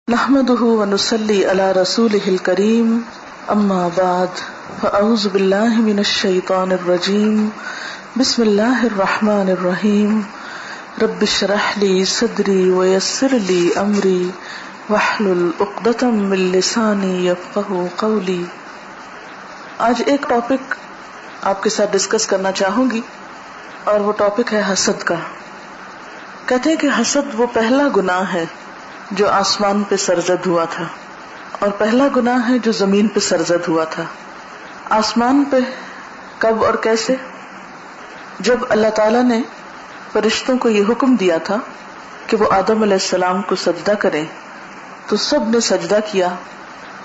نحمده ونصلي على رسوله الكريم اما بعد فاعوذ بالله من الشيطان الرجيم بسم الله الرحمن الرحيم رب اشرح لي صدري ويسر لي امري واحلل عقدة من لساني يفقهوا قولي۔ آج ایک ٹاپک آپ کے ساتھ ڈسکس کرنا چاہوں گی اور وہ ٹاپک ہے حسد کا۔ کہتے ہیں کہ حسد وہ پہلا گناہ ہے جو آسمان پہ سرزد ہوا تھا، اور پہلا گناہ ہے جو زمین پہ سرزد ہوا تھا۔ آسمان پہ کب اور کیسے؟ جب اللہ تعالیٰ نے فرشتوں کو یہ حکم دیا تھا کہ وہ آدم علیہ السلام کو سجدہ کریں تو سب نے سجدہ کیا،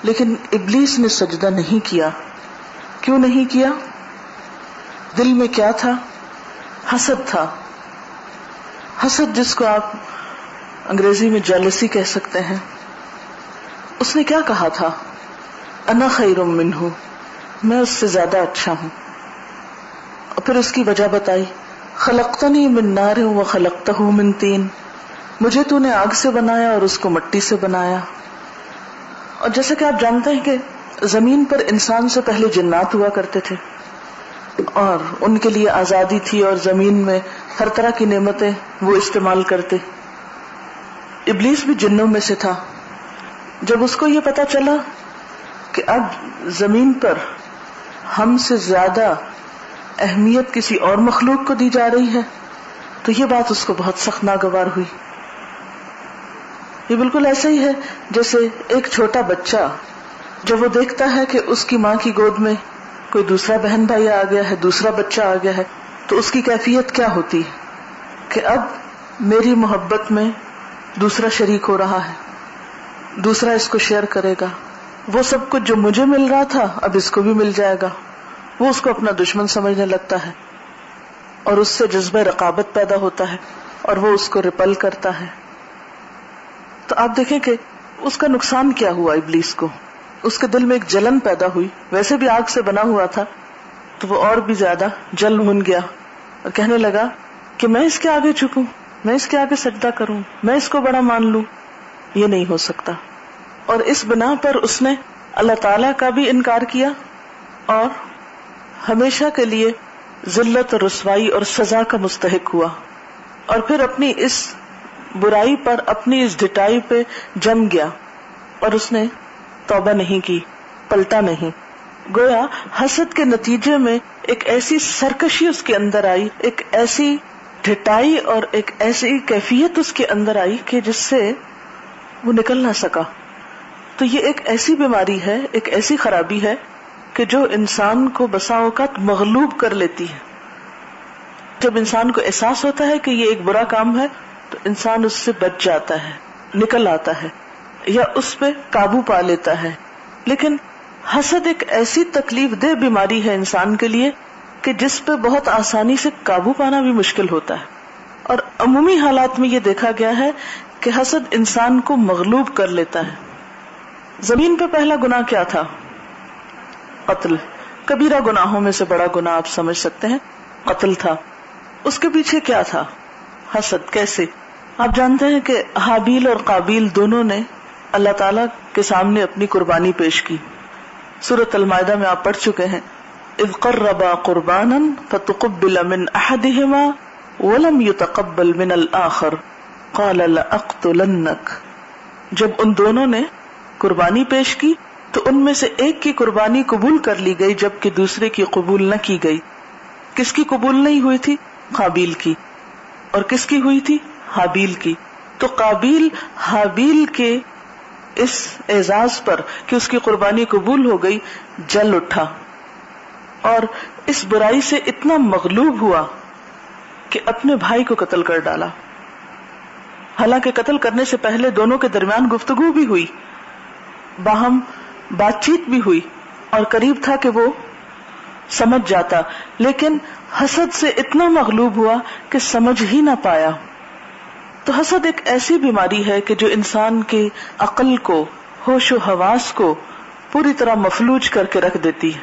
لیکن ابلیس نے سجدہ نہیں کیا۔ کیوں نہیں کیا؟ دل میں کیا تھا؟ حسد تھا۔ حسد جس کو آپ انگریزی میں جیلسی کہہ سکتے ہیں۔ اس نے کیا کہا تھا؟ انا خیر منہ، میں اس سے زیادہ اچھا ہوں۔ اور پھر اس کی وجہ بتائی، خلقتنی من نار وخلقتہ من طین، مجھے تو نے آگ سے بنایا اور اس کو مٹی سے بنایا۔ اور جیسے کہ آپ جانتے ہیں کہ زمین پر انسان سے پہلے جنات ہوا کرتے تھے اور ان کے لیے آزادی تھی اور زمین میں ہر طرح کی نعمتیں وہ استعمال کرتے۔ ابلیس بھی جنوں میں سے تھا۔ جب اس کو یہ پتا چلا کہ اب زمین پر ہم سے زیادہ اہمیت کسی اور مخلوق کو دی جا رہی ہے تو یہ بات اس کو بہت سخت ناگوار ہوئی۔ یہ بالکل ایسا ہی ہے جیسے ایک چھوٹا بچہ جب وہ دیکھتا ہے کہ اس کی ماں کی گود میں کوئی دوسرا بہن بھائی آ گیا ہے، دوسرا بچہ آ گیا ہے، تو اس کی کیفیت کیا ہوتی ہے کہ اب میری محبت میں دوسرا شریک ہو رہا ہے، دوسرا اس کو شیئر کرے گا، وہ سب کچھ جو مجھے مل رہا تھا اب اس کو بھی مل جائے گا۔ وہ اس کو اپنا دشمن سمجھنے لگتا ہے اور اس سے جذبہ رقابت پیدا ہوتا ہے اور وہ اس کو ریپل کرتا ہے۔ تو آپ دیکھیں کہ اس کا نقصان کیا ہوا ابلیس کو۔ اس کے دل میں ایک جلن پیدا ہوئی، ویسے بھی آگ سے بنا ہوا تھا تو وہ اور بھی زیادہ جل بھن گیا اور کہنے لگا کہ میں اس کے آگے جھکوں، میں اس کے آگے سجدہ کروں، میں اس کو بڑا مان لوں۔ یہ نہیں ہو سکتا۔ اور اس بنا پر اس نے اللہ تعالیٰ کا بھی انکار کیا اور ہمیشہ کے لیے ذلت اور رسوائی اور سزا کا مستحق ہوا، اور پھر اپنی اس برائی پر، اپنی اس ڈھٹائی پہ جم گیا اور اس نے توبہ نہیں کی، پلٹا نہیں۔ گویا حسد کے نتیجے میں ایک ایسی سرکشی اس کے اندر آئی، ایک ایسی ڈھٹائی اور ایک ایسی کیفیت اس کے اندر آئی کہ جس سے وہ نکل نہ سکا۔ تو یہ ایک ایسی بیماری ہے، ایک ایسی خرابی ہے کہ جو انسان کو بسا اوقات مغلوب کر لیتی ہے۔ جب انسان کو احساس ہوتا ہے کہ یہ ایک برا کام ہے تو انسان اس سے بچ جاتا ہے، نکل آتا ہے یا اس پہ قابو پا لیتا ہے۔ لیکن حسد ایک ایسی تکلیف دہ بیماری ہے انسان کے لیے کہ جس پہ بہت آسانی سے قابو پانا بھی مشکل ہوتا ہے، اور عمومی حالات میں یہ دیکھا گیا ہے کہ حسد انسان کو مغلوب کر لیتا ہے۔ زمین پہ پہلا گناہ کیا تھا؟ قتل۔ کبیرہ گناہوں میں سے بڑا گناہ آپ سمجھ سکتے ہیں، قتل تھا۔ اس کے پیچھے کیا تھا؟ حسد۔ کیسے؟ آپ جانتے ہیں کہ حابیل اور قابیل دونوں نے اللہ تعالیٰ کے سامنے اپنی قربانی پیش کی۔ سورۃ المائدہ میں آپ پڑھ چکے ہیں، اذ قربا قربانا فتقبل من احدهما ولم يتقبل من الاخر قال لاقتلنك۔ جب ان دونوں نے قربانی پیش کی تو ان میں سے ایک کی قربانی قبول کر لی گئی جبکہ دوسرے کی قبول نہ کی گئی۔ کس کی قبول نہیں ہوئی تھی؟ قابیل کی۔ اور کس کی ہوئی تھی؟ حابیل کی۔ تو قابیل حابیل کے اس اعزاز پر کہ اس کی قربانی قبول ہو گئی جل اٹھا اور اس برائی سے اتنا مغلوب ہوا کہ اپنے بھائی کو قتل کر ڈالا۔ حالانکہ قتل کرنے سے پہلے دونوں کے درمیان گفتگو بھی ہوئی، باہم بات چیت بھی ہوئی اور قریب تھا کہ وہ سمجھ جاتا، لیکن حسد سے اتنا مغلوب ہوا کہ سمجھ ہی نہ پایا۔ تو حسد ایک ایسی بیماری ہے کہ جو انسان کی عقل کو، ہوش و حواس کو پوری طرح مفلوج کر کے رکھ دیتی ہے،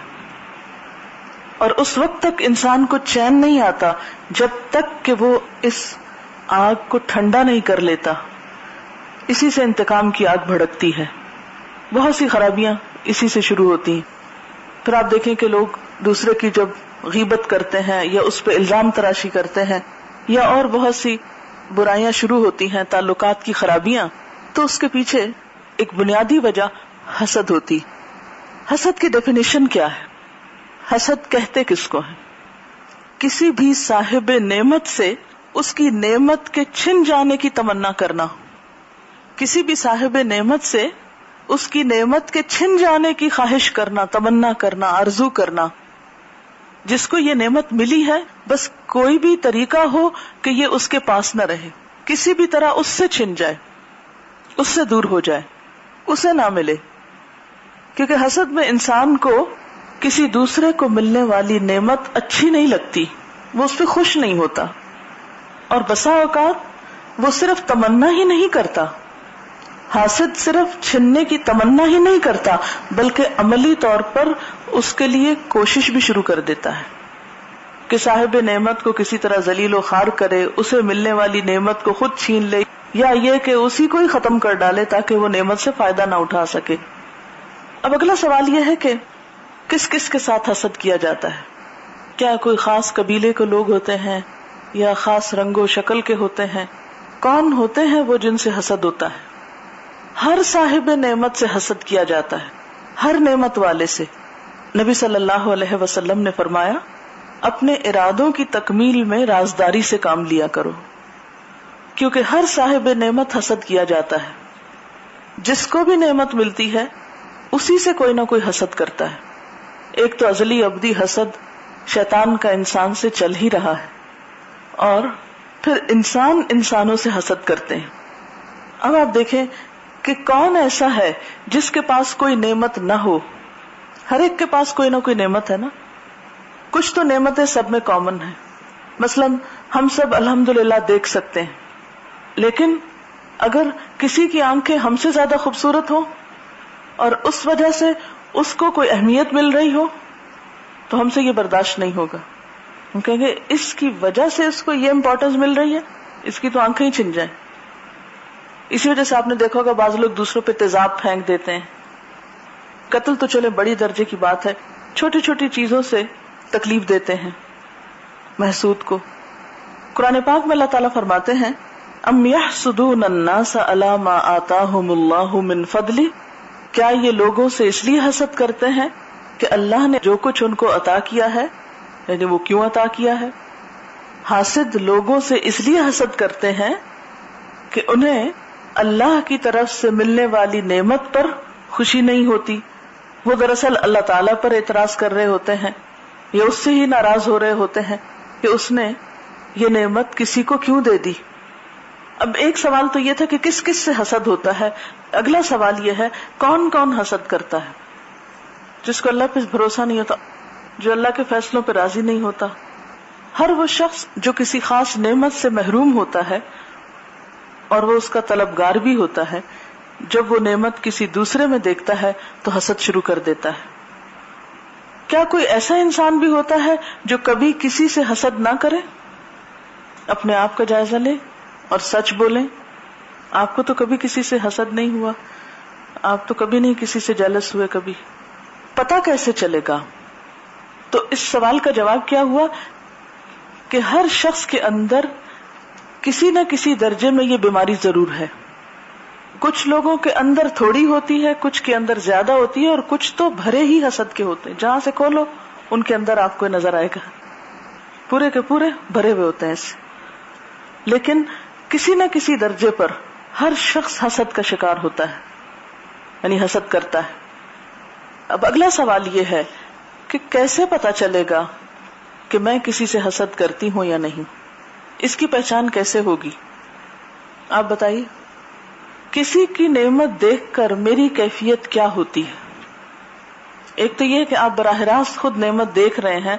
اور اس وقت تک انسان کو چین نہیں آتا جب تک کہ وہ اس آگ کو ٹھنڈا نہیں کر لیتا، اسی سے انتقام کی آگ بھڑکتی ہے. بہت سی خرابیاں اسی سے شروع ہوتی ہیں. پھر آپ دیکھیں کہ لوگ دوسرے کی جب غیبت کرتے ہیں یا اس پہ الزام تراشی کرتے ہیں یا اور بہت سی برائیاں شروع ہوتی ہیں، تعلقات کی خرابیاں، تو اس کے پیچھے ایک بنیادی وجہ حسد ہوتی. حسد کی ڈیفینیشن کیا ہے؟ حسد کہتے کس کو ہے؟ کسی بھی صاحب نعمت سے اس کی نعمت کے چھن جانے کی تمنا کرنا. کسی بھی صاحب نعمت سے اس کی نعمت کے چھن جانے کی خواہش کرنا، تمنا کرنا، آرزو کرنا. جس کو یہ نعمت ملی ہے بس کوئی بھی طریقہ ہو کہ یہ اس کے پاس نہ رہے، کسی بھی طرح اس سے چھن جائے، اس سے دور ہو جائے، اسے نہ ملے. کیونکہ حسد میں انسان کو کسی دوسرے کو ملنے والی نعمت اچھی نہیں لگتی، وہ اس پہ خوش نہیں ہوتا، اور بسا اوقات وہ صرف تمنا ہی نہیں کرتا، حاسد صرف چھننے کی تمنا ہی نہیں کرتا بلکہ عملی طور پر اس کے لیے کوشش بھی شروع کر دیتا ہے کہ صاحب نعمت کو کسی طرح ذلیل و خوار کرے، اسے ملنے والی نعمت کو خود چھین لے، یا یہ کہ اسی کو ہی ختم کر ڈالے تاکہ وہ نعمت سے فائدہ نہ اٹھا سکے. اب اگلا سوال یہ ہے کہ کس کس کے ساتھ حسد کیا جاتا ہے؟ کیا کوئی خاص قبیلے کے لوگ ہوتے ہیں یا خاص رنگ و شکل کے ہوتے ہیں؟ کون ہوتے ہیں وہ جن سے حسد ہوتا ہے؟ ہر صاحب نعمت سے حسد کیا جاتا ہے، ہر نعمت والے سے. نبی صلی اللہ علیہ وسلم نے فرمایا، اپنے ارادوں کی تکمیل میں رازداری سے کام لیا کرو، کیونکہ ہر صاحب نعمت حسد کیا جاتا ہے. جس کو بھی نعمت ملتی ہے اسی سے کوئی نہ کوئی حسد کرتا ہے. ایک تو ازلی ابدی حسد شیطان کا انسان سے چل ہی رہا ہے، اور پھر انسان انسانوں سے حسد کرتے ہیں. اب آپ دیکھیں کہ کون ایسا ہے جس کے پاس کوئی نعمت نہ ہو؟ ہر ایک کے پاس کوئی نہ کوئی نعمت ہے نا. کچھ تو نعمتیں سب میں کامن ہیں. مثلا ہم سب الحمدللہ دیکھ سکتے ہیں، لیکن اگر کسی کی آنکھیں ہم سے زیادہ خوبصورت ہوں اور اس وجہ سے اس کو کوئی اہمیت مل رہی ہو تو ہم سے یہ برداشت نہیں ہوگا. ہم کہیں گے اس کی وجہ سے اس کو یہ امپورٹنس مل رہی ہے، اس کی تو آنکھیں ہی چھن جائیں. اسی وجہ سے آپ نے دیکھا ہوگا بعض لوگ دوسروں پہ تیزاب پھینک دیتے ہیں. قتل تو چلے بڑی درجے کی بات ہے، چھوٹی چھوٹی چیزوں سے تکلیف دیتے ہیں محسود کو. قرآن پاک میں اللہ تعالیٰ فرماتے ہیں، ام یحسدون الناس علی ما آتاہم اللہ من فضلہ، کیا یہ لوگوں سے اس لیے حسد کرتے ہیں کہ اللہ نے جو کچھ ان کو عطا کیا ہے، یعنی وہ کیوں عطا کیا ہے. حاسد لوگوں سے اس لیے حسد کرتے ہیں کہ انہیں اللہ کی طرف سے ملنے والی نعمت پر خوشی نہیں ہوتی. وہ دراصل اللہ تعالیٰ پر اعتراض کر رہے ہوتے ہیں یا اس سے ہی ناراض ہو رہے ہوتے ہیں کہ اس نے یہ نعمت کسی کو کیوں دے دی. اب ایک سوال تو یہ تھا کہ کس کس سے حسد ہوتا ہے. اگلا سوال یہ ہے کون کون حسد کرتا ہے؟ جس کو اللہ پہ بھروسہ نہیں ہوتا، جو اللہ کے فیصلوں پہ راضی نہیں ہوتا. ہر وہ شخص جو کسی خاص نعمت سے محروم ہوتا ہے اور وہ اس کا طلبگار بھی ہوتا ہے، جب وہ نعمت کسی دوسرے میں دیکھتا ہے تو حسد شروع کر دیتا ہے. کیا کوئی ایسا انسان بھی ہوتا ہے جو کبھی کسی سے حسد نہ کرے؟ اپنے آپ کا جائزہ لیں اور سچ بولیں. آپ کو تو کبھی کسی سے حسد نہیں ہوا، آپ تو کبھی نہیں کسی سے جیلس ہوئے. کبھی پتا کیسے چلے گا؟ تو اس سوال کا جواب کیا ہوا کہ ہر شخص کے اندر کسی نہ کسی درجے میں یہ بیماری ضرور ہے. کچھ لوگوں کے اندر تھوڑی ہوتی ہے، کچھ کے اندر زیادہ ہوتی ہے، اور کچھ تو بھرے ہی حسد کے ہوتے ہیں. جہاں سے کھولو ان کے اندر آپ کو نظر آئے گا پورے کے پورے بھرے ہوئے ہوتے ہیں اس سے. لیکن کسی نہ کسی درجے پر ہر شخص حسد کا شکار ہوتا ہے، یعنی حسد کرتا ہے. اب اگلا سوال یہ ہے کہ کیسے پتا چلے گا کہ میں کسی سے حسد کرتی ہوں یا نہیں؟ اس کی پہچان کیسے ہوگی؟ آپ بتائیے. کسی کی نعمت دیکھ کر میری کیفیت کیا ہوتی ہے؟ ایک تو یہ کہ آپ براہ راست خود نعمت دیکھ رہے ہیں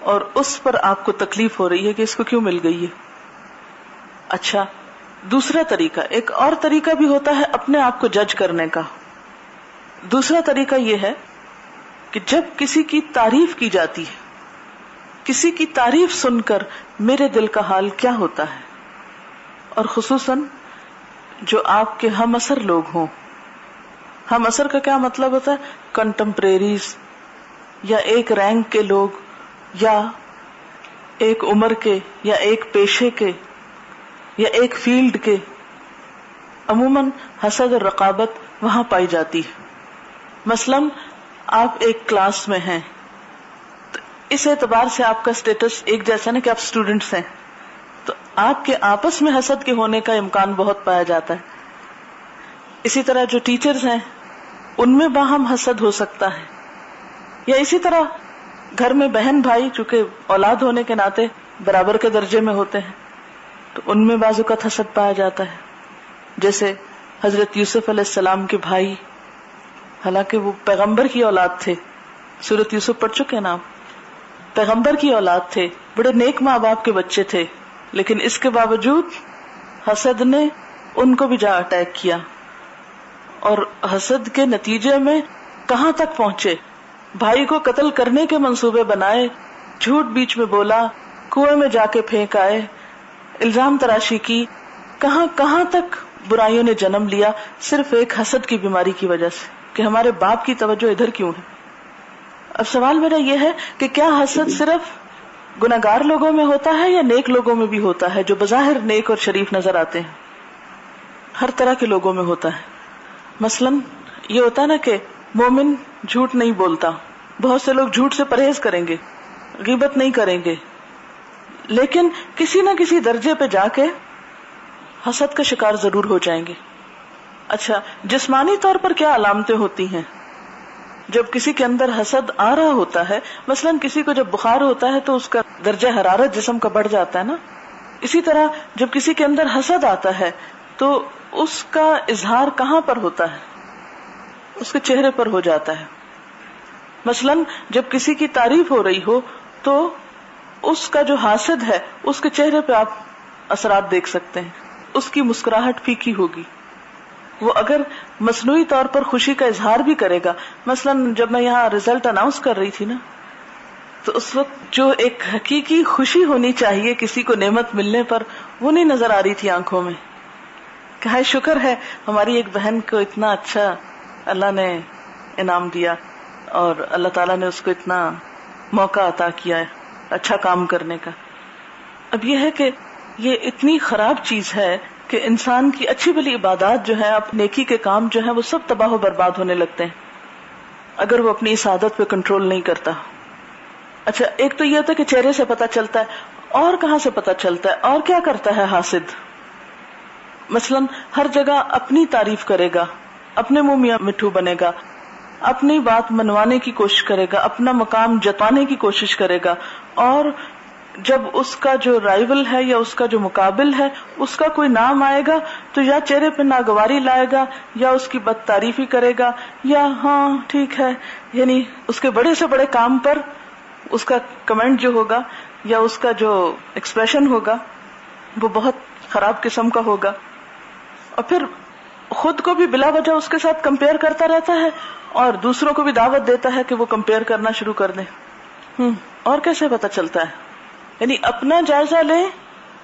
اور اس پر آپ کو تکلیف ہو رہی ہے کہ اس کو کیوں مل گئی ہے. اچھا، دوسرا طریقہ، ایک اور طریقہ بھی ہوتا ہے اپنے آپ کو جج کرنے کا. دوسرا طریقہ یہ ہے کہ جب کسی کی تعریف کی جاتی ہے، کسی کی تعریف سن کر میرے دل کا حال کیا ہوتا ہے. اور خصوصاً جو آپ کے ہم اثر لوگ ہوں. ہم اثر کا کیا مطلب ہوتا ہے؟ کنٹمپریریز، یا ایک رینک کے لوگ، یا ایک عمر کے، یا ایک پیشے کے، یا ایک فیلڈ کے. عموماً حسد اور رقابت وہاں پائی جاتی ہے. مثلاً آپ ایک کلاس میں ہیں تو اس اعتبار سے آپ کا اسٹیٹس ایک جیسا نہیں کہ آپ اسٹوڈنٹس ہیں، تو آپ کے آپس میں حسد کے ہونے کا امکان بہت پایا جاتا ہے. اسی طرح جو ٹیچرز ہیں ان میں باہم حسد ہو سکتا ہے. یا اسی طرح گھر میں بہن بھائی چونکہ اولاد ہونے کے ناطے برابر کے درجے میں ہوتے ہیں تو ان میں بعض اوقات حسد پایا جاتا ہے. جیسے حضرت یوسف علیہ السلام کے بھائی، حالانکہ وہ پیغمبر کی اولاد تھے، سورۃ یوسف پڑھ چکے ہیں نا آپ، پیغمبر کی اولاد تھے، بڑے نیک ماں باپ کے بچے تھے، لیکن اس کے باوجود حسد نے ان کو بھی جا اٹیک کیا. اور حسد کے نتیجے میں کہاں تک پہنچے، بھائی کو قتل کرنے کے منصوبے بنائے، جھوٹ بیچ میں بولا، کنویں میں جا کے پھینک آئے، الزام تراشی کی، کہاں کہاں تک برائیوں نے جنم لیا صرف ایک حسد کی بیماری کی وجہ سے کہ ہمارے باپ کی توجہ ادھر کیوں ہے. اب سوال میرا یہ ہے کہ کیا حسد صرف گناہگار لوگوں میں ہوتا ہے یا نیک لوگوں میں بھی ہوتا ہے جو بظاہر نیک اور شریف نظر آتے ہیں؟ ہر طرح کے لوگوں میں ہوتا ہے. مثلاً یہ ہوتا ہے نا کہ مومن جھوٹ نہیں بولتا، بہت سے لوگ جھوٹ سے پرہیز کریں گے، غیبت نہیں کریں گے، لیکن کسی نہ کسی درجے پہ جا کے حسد کا شکار ضرور ہو جائیں گے. اچھا، جسمانی طور پر کیا علامتیں ہوتی ہیں جب کسی کے اندر حسد آ رہا ہوتا ہے؟ مثلاً کسی کو جب بخار ہوتا ہے تو اس کا درجہ حرارت جسم کا بڑھ جاتا ہے نا. اسی طرح جب کسی کے اندر حسد آتا ہے تو اس کا اظہار کہاں پر ہوتا ہے؟ اس کے چہرے پر ہو جاتا ہے. مثلاً جب کسی کی تعریف ہو رہی ہو تو اس کا جو حاسد ہے اس کے چہرے پہ آپ اثرات دیکھ سکتے ہیں، اس کی مسکراہٹ پھیکی ہوگی. وہ اگر مصنوعی طور پر خوشی کا اظہار بھی کرے گا، مثلاً جب میں یہاں رزلٹ اناؤنس کر رہی تھی نا تو اس وقت جو ایک حقیقی خوشی ہونی چاہیے کسی کو نعمت ملنے پر وہ نہیں نظر آ رہی تھی آنکھوں میں کہ ہائے شکر ہے ہماری ایک بہن کو اتنا اچھا اللہ نے انعام دیا اور اللہ تعالیٰ نے اس کو اتنا موقع عطا کیا ہے اچھا کام کرنے کا. اب یہ ہے کہ یہ اتنی خراب چیز ہے کہ انسان کی اچھی بھلی عبادات جو ہے، اپنے نیکی کے کام جو ہیں، وہ سب تباہ و برباد ہونے لگتے ہیں اگر وہ اپنی اس عادت پہ کنٹرول نہیں کرتا. اچھا، ایک تو یہ ہوتا ہے کہ چہرے سے پتہ چلتا ہے، اور کہاں سے پتہ چلتا ہے، اور کیا کرتا ہے حاسد؟ مثلاً ہر جگہ اپنی تعریف کرے گا، اپنے منہ میاں مٹھو بنے گا، اپنی بات منوانے کی کوشش کرے گا، اپنا مقام جتانے کی کوشش کرے گا، اور جب اس کا جو رائیول ہے یا اس کا جو مقابل ہے اس کا کوئی نام آئے گا تو یا چہرے پہ ناگواری لائے گا یا اس کی بد تعریفی کرے گا یا ہاں ٹھیک ہے، یعنی اس کے بڑے سے بڑے کام پر اس کا کمنٹ جو ہوگا یا اس کا جو ایکسپریشن ہوگا وہ بہت خراب قسم کا ہوگا. اور پھر خود کو بھی بلا وجہ اس کے ساتھ کمپیئر کرتا رہتا ہے اور دوسروں کو بھی دعوت دیتا ہے کہ وہ کمپیئر کرنا شروع کر دیں. اور کیسے پتہ چلتا ہے؟ یعنی اپنا جائزہ لیں،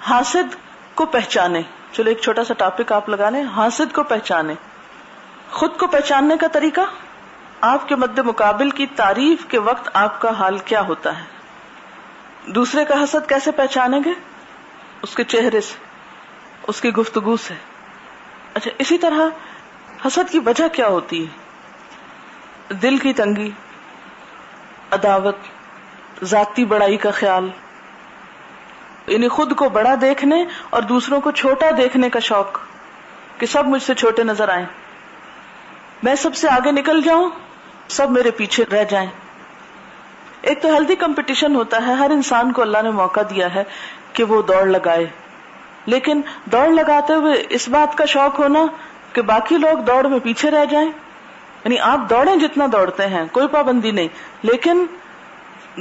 حاسد کو پہچانے. چلو ایک چھوٹا سا ٹاپک آپ لگا لیں، حاسد کو پہچانے. خود کو پہچاننے کا طریقہ، آپ کے مد مقابل کی تعریف کے وقت آپ کا حال کیا ہوتا ہے. دوسرے کا حسد کیسے پہچانیں گے؟ اس کے چہرے سے، اس کی گفتگو سے. اچھا، اسی طرح حسد کی وجہ کیا ہوتی ہے؟ دل کی تنگی، عداوت، ذاتی بڑائی کا خیال، یعنی خود کو بڑا دیکھنے اور دوسروں کو چھوٹا دیکھنے کا شوق کہ سب مجھ سے چھوٹے نظر آئیں، میں سب سے آگے نکل جاؤں، سب میرے پیچھے رہ جائیں. ایک تو ہیلدی کمپٹیشن ہوتا ہے، ہر انسان کو اللہ نے موقع دیا ہے کہ وہ دوڑ لگائے، لیکن دوڑ لگاتے ہوئے اس بات کا شوق ہونا کہ باقی لوگ دوڑ میں پیچھے رہ جائیں. یعنی آپ دوڑیں جتنا دوڑتے ہیں، کوئی پابندی نہیں، لیکن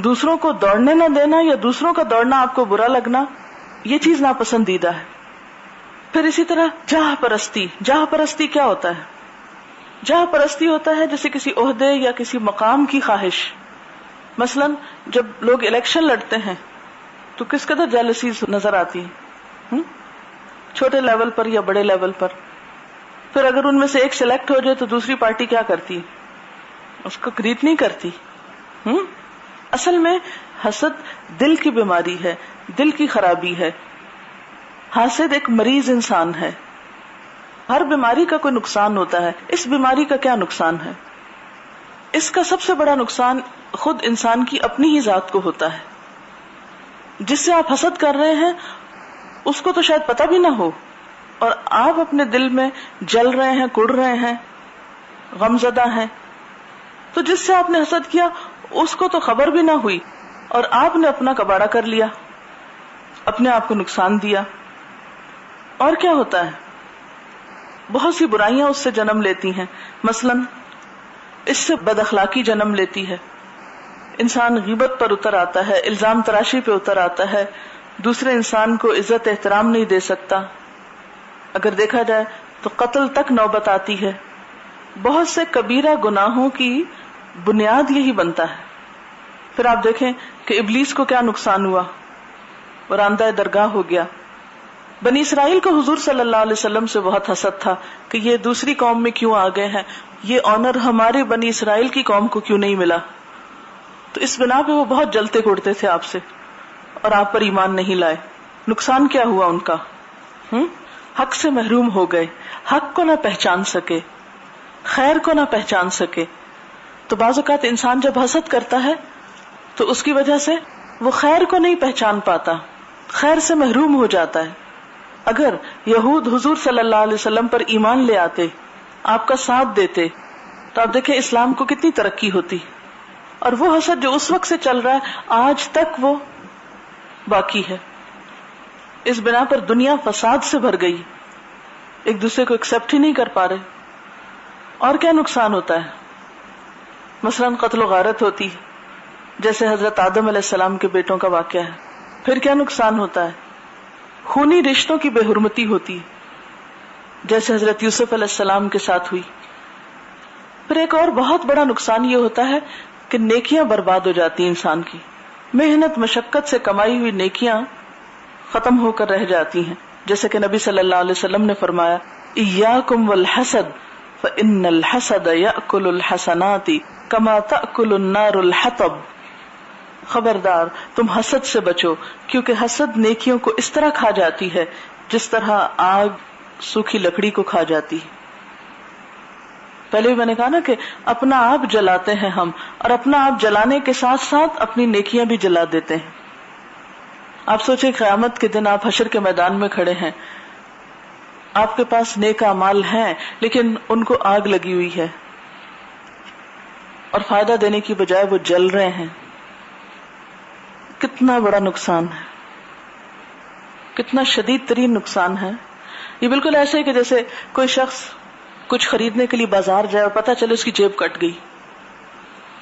دوسروں کو دوڑنے نہ دینا یا دوسروں کا دوڑنا آپ کو برا لگنا، یہ چیز ناپسندیدہ ہے. پھر اسی طرح جاہ پرستی. جاہ پرستی کیا ہوتا ہے؟ جاہ پرستی ہوتا ہے جیسے کسی عہدے یا کسی مقام کی خواہش. مثلا جب لوگ الیکشن لڑتے ہیں تو کس قدر جیلسیز نظر آتی ہے، چھوٹے لیول پر یا بڑے لیول پر. پھر اگر ان میں سے ایک سلیکٹ ہو جائے تو دوسری پارٹی کیا کرتی؟ اس کو خرید نہیں کرتی. اصل میں حسد دل کی بیماری ہے، دل کی خرابی ہے. حاسد ایک مریض انسان ہے. ہر بیماری کا کوئی نقصان ہوتا ہے. اس بیماری کا کیا نقصان ہے؟ اس کا سب سے بڑا نقصان خود انسان کی اپنی ہی ذات کو ہوتا ہے. جس سے آپ حسد کر رہے ہیں اس کو تو شاید پتہ بھی نہ ہو، اور آپ اپنے دل میں جل رہے ہیں، کڑ رہے ہیں، غمزدہ ہیں. تو جس سے آپ نے حسد کیا اس کو تو خبر بھی نہ ہوئی، اور آپ نے اپنا کباڑہ کر لیا، اپنے آپ کو نقصان دیا. اور کیا ہوتا ہے؟ بہت سی برائیاں اس سے جنم لیتی ہیں. مثلا اس سے بد اخلاقی جنم لیتی ہے. انسان غیبت پر اتر آتا ہے، الزام تراشی پہ اتر آتا ہے، دوسرے انسان کو عزت احترام نہیں دے سکتا. اگر دیکھا جائے تو قتل تک نوبت آتی ہے. بہت سے کبیرہ گناہوں کی بنیاد یہی بنتا ہے. پھر آپ دیکھیں کہ ابلیس کو کیا نقصان ہوا، براندہ درگاہ ہو گیا. بنی اسرائیل کو حضور صلی اللہ علیہ وسلم سے بہت حسد تھا کہ یہ دوسری قوم میں کیوں آ گئے ہیں، یہ آنر ہمارے بنی اسرائیل کی قوم کو کیوں نہیں ملا. تو اس بنا پہ وہ بہت جلتے کوڑتے تھے آپ سے، اور آپ پر ایمان نہیں لائے. نقصان کیا ہوا ان کا؟ حق سے محروم ہو گئے، حق کو نہ پہچان سکے، خیر کو نہ پہچان سکے. تو بعض اوقات انسان جب حسد کرتا ہے تو اس کی وجہ سے وہ خیر کو نہیں پہچان پاتا، خیر سے محروم ہو جاتا ہے. اگر یہود حضور صلی اللہ علیہ وسلم پر ایمان لے آتے، آپ کا ساتھ دیتے، تو آپ دیکھیں اسلام کو کتنی ترقی ہوتی. اور وہ حسد جو اس وقت سے چل رہا ہے آج تک وہ باقی ہے. اس بنا پر دنیا فساد سے بھر گئی، ایک دوسرے کو ایکسپٹ ہی نہیں کر پا رہے. اور کیا نقصان ہوتا ہے؟ مثلا قتل و غارت ہوتی ہے، جیسے حضرت آدم علیہ السلام کے بیٹوں کا واقعہ ہے. پھر کیا نقصان ہوتا ہے؟ خونی رشتوں کی بے حرمتی ہوتی ہے، جیسے حضرت یوسف علیہ السلام کے ساتھ ہوئی. پھر ایک اور بہت بڑا نقصان یہ ہوتا ہے کہ نیکیاں برباد ہو جاتی ہیں. انسان کی محنت مشقت سے کمائی ہوئی نیکیاں ختم ہو کر رہ جاتی ہیں. جیسے کہ نبی صلی اللہ علیہ وسلم نے فرمایا، ایاکم والحسد فإن الحسد یأکل الحسنات کما تأکل النار الحطب. خبردار تم حسد سے بچو، کیونکہ حسد نیکیوں کو اس طرح کھا جاتی ہے جس طرح آگ سوکھی لکڑی کو کھا جاتی ہے. پہلے بھی میں نے کہا نا کہ اپنا آپ جلاتے ہیں ہم، اور اپنا آپ جلانے کے ساتھ ساتھ اپنی نیکیاں بھی جلا دیتے ہیں. آپ سوچیں قیامت کے دن آپ حشر کے میدان میں کھڑے ہیں، آپ کے پاس نیک اعمال ہیں لیکن ان کو آگ لگی ہوئی ہے اور فائدہ دینے کی بجائے وہ جل رہے ہیں. کتنا بڑا نقصان ہے، کتنا شدید ترین نقصان ہے. یہ بالکل ایسے ہے کہ جیسے کوئی شخص کچھ خریدنے کے لیے بازار جائے اور پتہ چلے اس کی جیب کٹ گئی.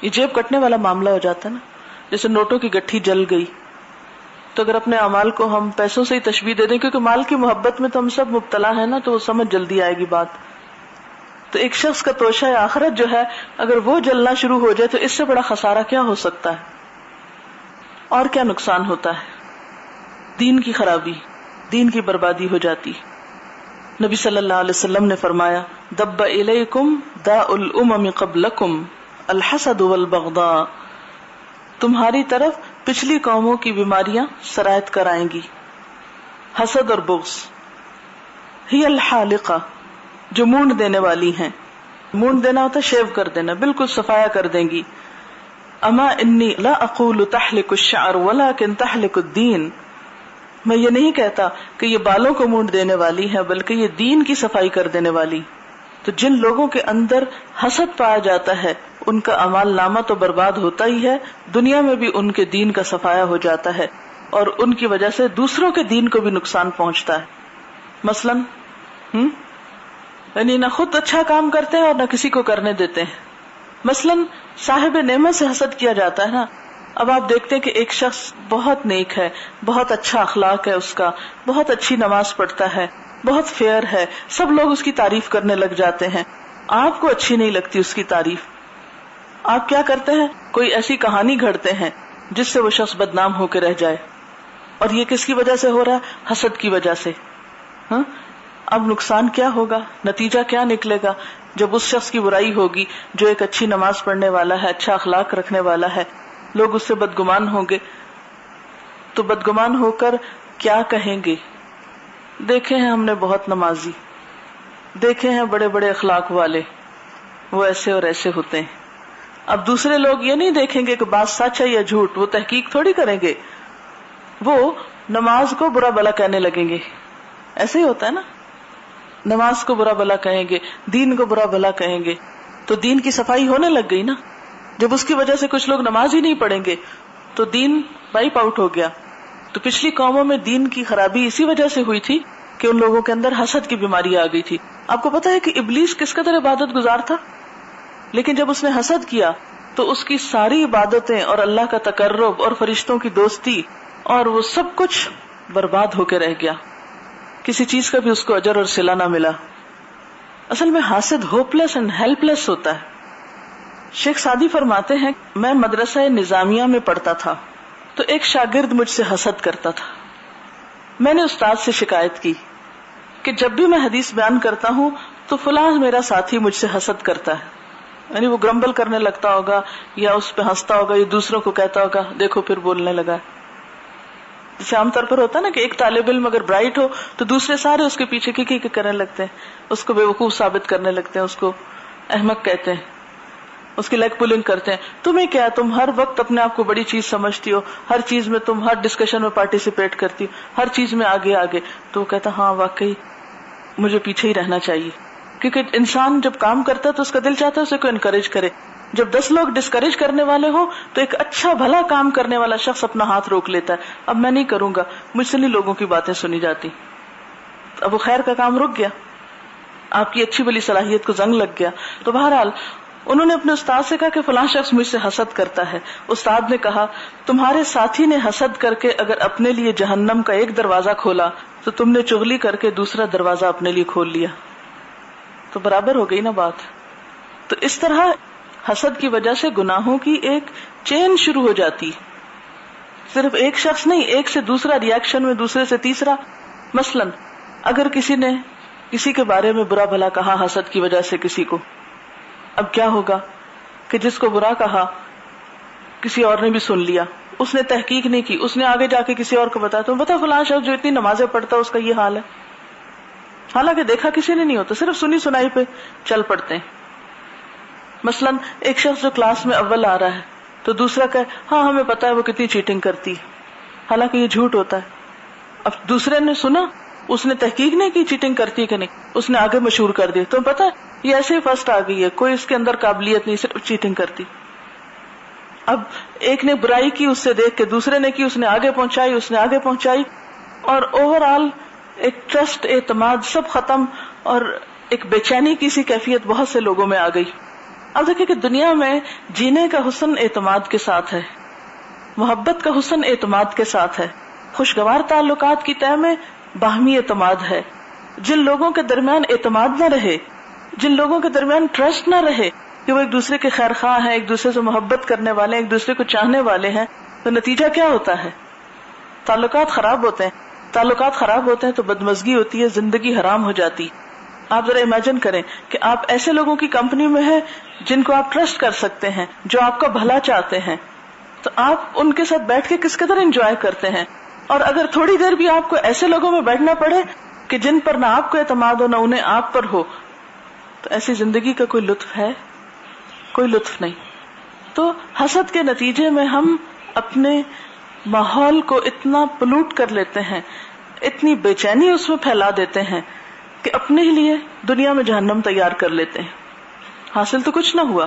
یہ جیب کٹنے والا معاملہ ہو جاتا ہے نا، جیسے نوٹوں کی گٹھی جل گئی. تو اگر اپنے اعمال کو ہم پیسوں سے ہی تشبیہ دے دیں، کیونکہ مال کی محبت میں تو ہم سب مبتلا ہیں نا، تو وہ سمجھ جلدی آئے گی بات. تو ایک شخص کا توشہ آخرت جو ہے اگر وہ جلنا شروع ہو جائے تو اس سے بڑا خسارہ کیا ہو سکتا ہے. اور کیا نقصان ہوتا ہے؟ دین کی خرابی، دین کی بربادی ہو جاتی. نبی صلی اللہ علیہ وسلم نے فرمایا، دب الیکم داء الامم قبلکم الحسد والبغضاء. تمہاری طرف پچھلی قوموں کی بیماریاں سرایت کر آئیں گی، حسد اور بغض. ہی الحالقہ، جو مونڈ دینے والی ہیں. مونڈ دینا ہوتا ہے شیو کر دینا، بالکل صفایا کر دیں گی. اما انی لا اقول تحلق الشعر ولكن تحلق الدین. میں یہ نہیں کہتا کہ یہ بالوں کو مونڈ دینے والی ہے، بلکہ یہ دین کی صفائی کر دینے والی. تو جن لوگوں کے اندر حسد پایا جاتا ہے ان کا اعمال نامہ تو برباد ہوتا ہی ہے، دنیا میں بھی ان کے دین کا صفایا ہو جاتا ہے، اور ان کی وجہ سے دوسروں کے دین کو بھی نقصان پہنچتا ہے. مثلاً یعنی نہ خود اچھا کام کرتے ہیں اور نہ کسی کو کرنے دیتے ہیں. مثلاً صاحب نعمت سے حسد کیا جاتا ہے نا. اب آپ دیکھتے ہیں کہ ایک شخص بہت نیک ہے، بہت اچھا اخلاق ہے اس کا، بہت اچھی نماز پڑھتا ہے، بہت فیئر ہے، سب لوگ اس کی تعریف کرنے لگ جاتے ہیں. آپ کو اچھی نہیں لگتی اس کی تعریف. آپ کیا کرتے ہیں؟ کوئی ایسی کہانی گھڑتے ہیں جس سے وہ شخص بدنام ہو کے رہ جائے. اور یہ کس کی وجہ سے ہو رہا ہے؟ حسد کی وجہ سے. اب نقصان کیا ہوگا، نتیجہ کیا نکلے گا جب اس شخص کی برائی ہوگی جو ایک اچھی نماز پڑھنے والا ہے، اچھا اخلاق رکھنے والا ہے، لوگ اس سے بدگمان ہوں گے تو بدگمان ہو کر کیا کہیں گے؟ دیکھے ہیں ہم نے بہت نمازی، دیکھے ہیں بڑے بڑے اخلاق والے، وہ ایسے اور ایسے ہوتے ہیں. اب دوسرے لوگ یہ نہیں دیکھیں گے کہ بات سچ ہے یا جھوٹ، وہ تحقیق تھوڑی کریں گے، وہ نماز کو برا بلا کہنے لگیں گے. ایسے ہی ہوتا ہے نا، نماز کو برا بلا کہیں گے، دین کو برا بلا کہیں گے، تو دین کی صفائی ہونے لگ گئی نا. جب اس کی وجہ سے کچھ لوگ نماز ہی نہیں پڑھیں گے تو دین وائپ آؤٹ ہو گیا. تو پچھلی قوموں میں دین کی خرابی اسی وجہ سے ہوئی تھی کہ ان لوگوں کے اندر حسد کی بیماری آ گئی تھی. آپ کو پتا ہے کہ ابلیس کس قدر عبادت گزار تھا، لیکن جب اس نے حسد کیا تو اس کی ساری عبادتیں اور اللہ کا تقرب اور فرشتوں کی دوستی اور وہ سب کچھ برباد ہو کے رہ گیا. کسی چیز کا بھی اس کو اجر اور صلہ نہ ملا. اصل میں حاسد ہوپلیس اینڈ ہیلپ لیس ہوتا ہے. شیخ سعدی فرماتے ہیں، میں مدرسہ نظامیہ میں پڑھتا تھا تو ایک شاگرد مجھ سے حسد کرتا تھا. میں نے استاد سے شکایت کی کہ جب بھی میں حدیث بیان کرتا ہوں تو فلاں میرا ساتھی مجھ سے حسد کرتا ہے. یعنی وہ گرمبل کرنے لگتا ہوگا یا اس پہ ہنستا ہوگا یا دوسروں کو کہتا ہوگا دیکھو پھر بولنے لگا. جیسے عام طور پر ہوتا ہے نا کہ ایک طالب علم اگر برائٹ ہو تو دوسرے سارے اس کے پیچھے کی کرنے لگتے ہیں، اس کو بے وقوف ثابت کرنے لگتے ہیں، اس کو احمق کہتے ہیں، اس کی لیگ پولنگ کرتے ہیں. تمہیں کیا، تم ہر وقت اپنے آپ کو بڑی چیز سمجھتی ہو، ہر چیز میں تم ہر ڈسکشن میں پارٹیسپیٹ کرتی ہو، ہر چیز میں آگے آگے. تو وہ کہتا ہاں واقعی مجھے پیچھے ہی رہنا چاہیے. کیونکہ انسان جب کام کرتا ہے تو اس کا دل چاہتا ہے اسے کوئی انکریج کرے. جب 10 لوگ ڈسکریج کرنے والے ہوں تو ایک اچھا بھلا کام کرنے والا شخص اپنا ہاتھ روک لیتا ہے، اب میں نہیں کروں گا، مجھ سے نہیں لوگوں کی باتیں سنی جاتی. اب وہ خیر کا کام رک گیا، آپ کی اچھی بلی صلاحیت کو زنگ لگ گیا. تو بہرحال انہوں نے اپنے استاد سے کہا کہ فلاں شخص مجھ سے حسد کرتا ہے. استاد نے کہا تمہارے ساتھی نے حسد کر کے اگر اپنے لیے جہنم کا ایک دروازہ کھولا تو تم نے چغلی کر کے دوسرا دروازہ اپنے لیے کھول لیا. تو برابر ہو گئی نا بات. تو اس طرح حسد کی وجہ سے گناہوں کی ایک چین شروع ہو جاتی، صرف ایک شخص نہیں، ایک سے دوسرا ریاکشن میں، دوسرے سے تیسرا. مثلا اگر کسی نے کسی کے بارے میں برا بھلا کہا حسد کی وجہ سے کسی کو، اب کیا ہوگا کہ جس کو برا کہا کسی اور نے بھی سن لیا، اس نے تحقیق نہیں کی، اس نے آگے جا کے کسی اور کو بتایا تو بتا فلاں شخص جو اتنی نمازیں پڑھتا ہے اس کا یہ حال ہے. حالانکہ دیکھا کسی نے نہیں ہوتا، صرف سنی سنائی پہ چل پڑتے ہیں. مثلا ایک شخص جو کلاس میں اول آ رہا ہے تو دوسرا کہے ہاں ہمیں پتا ہے وہ کتنی چیٹنگ کرتی ہے، حالانکہ یہ جھوٹ ہوتا ہے. اب دوسرے نے سنا، اس نے تحقیق نہیں کی چیٹنگ کرتی ہے کہ نہیں، اس نے آگے مشہور کر دیا. تمہیں پتا ہے یہ ایسے ہی فرسٹ آ گئی ہے، کوئی اس کے اندر قابلیت نہیں، صرف چیٹنگ کرتی. اب ایک نے برائی کی، اس سے دیکھ کے دوسرے نے کی، اس نے آگے پہنچائی، اس نے آگے پہنچائی، اور اوور آل ایک ٹرسٹ، اعتماد سب ختم، اور ایک بے چینی کی سی کیفیت بہت سے لوگوں میں آ گئی. اب دیکھیں کہ دنیا میں جینے کا حسن اعتماد کے ساتھ ہے، محبت کا حسن اعتماد کے ساتھ ہے، خوشگوار تعلقات کی تہ میں باہمی اعتماد ہے. جن لوگوں کے درمیان اعتماد نہ رہے، جن لوگوں کے درمیان ٹرسٹ نہ رہے کہ وہ ایک دوسرے کے خیر خواہ ہیں، ایک دوسرے سے محبت کرنے والے ہیں، ایک دوسرے کو چاہنے والے ہیں، تو نتیجہ کیا ہوتا ہے؟ تعلقات خراب ہوتے ہیں. تعلقات خراب ہوتے ہیں تو بدمزگی ہوتی ہے، زندگی حرام ہو جاتی. آپ ذرا امیجن کریں کہ آپ ایسے لوگوں کی کمپنی میں ہیں جن کو آپ ٹرسٹ کر سکتے ہیں، جو آپ کا بھلا چاہتے ہیں، تو آپ ان کے ساتھ بیٹھ کے کس قدر انجوائے کرتے ہیں. اور اگر تھوڑی دیر بھی آپ کو ایسے لوگوں میں بیٹھنا پڑے کہ جن پر نہ آپ کو اعتماد ہو نہ انہیں آپ پر ہو، تو ایسی زندگی کا کوئی لطف ہے؟ کوئی لطف نہیں. تو حسد کے نتیجے میں ہم اپنے ماحول کو اتنا پلوٹ کر لیتے ہیں، اتنی بے چینی اس میں پھیلا دیتے ہیں کہ اپنے ہی لیے دنیا میں جہنم تیار کر لیتے ہیں. حاصل تو کچھ نہ ہوا.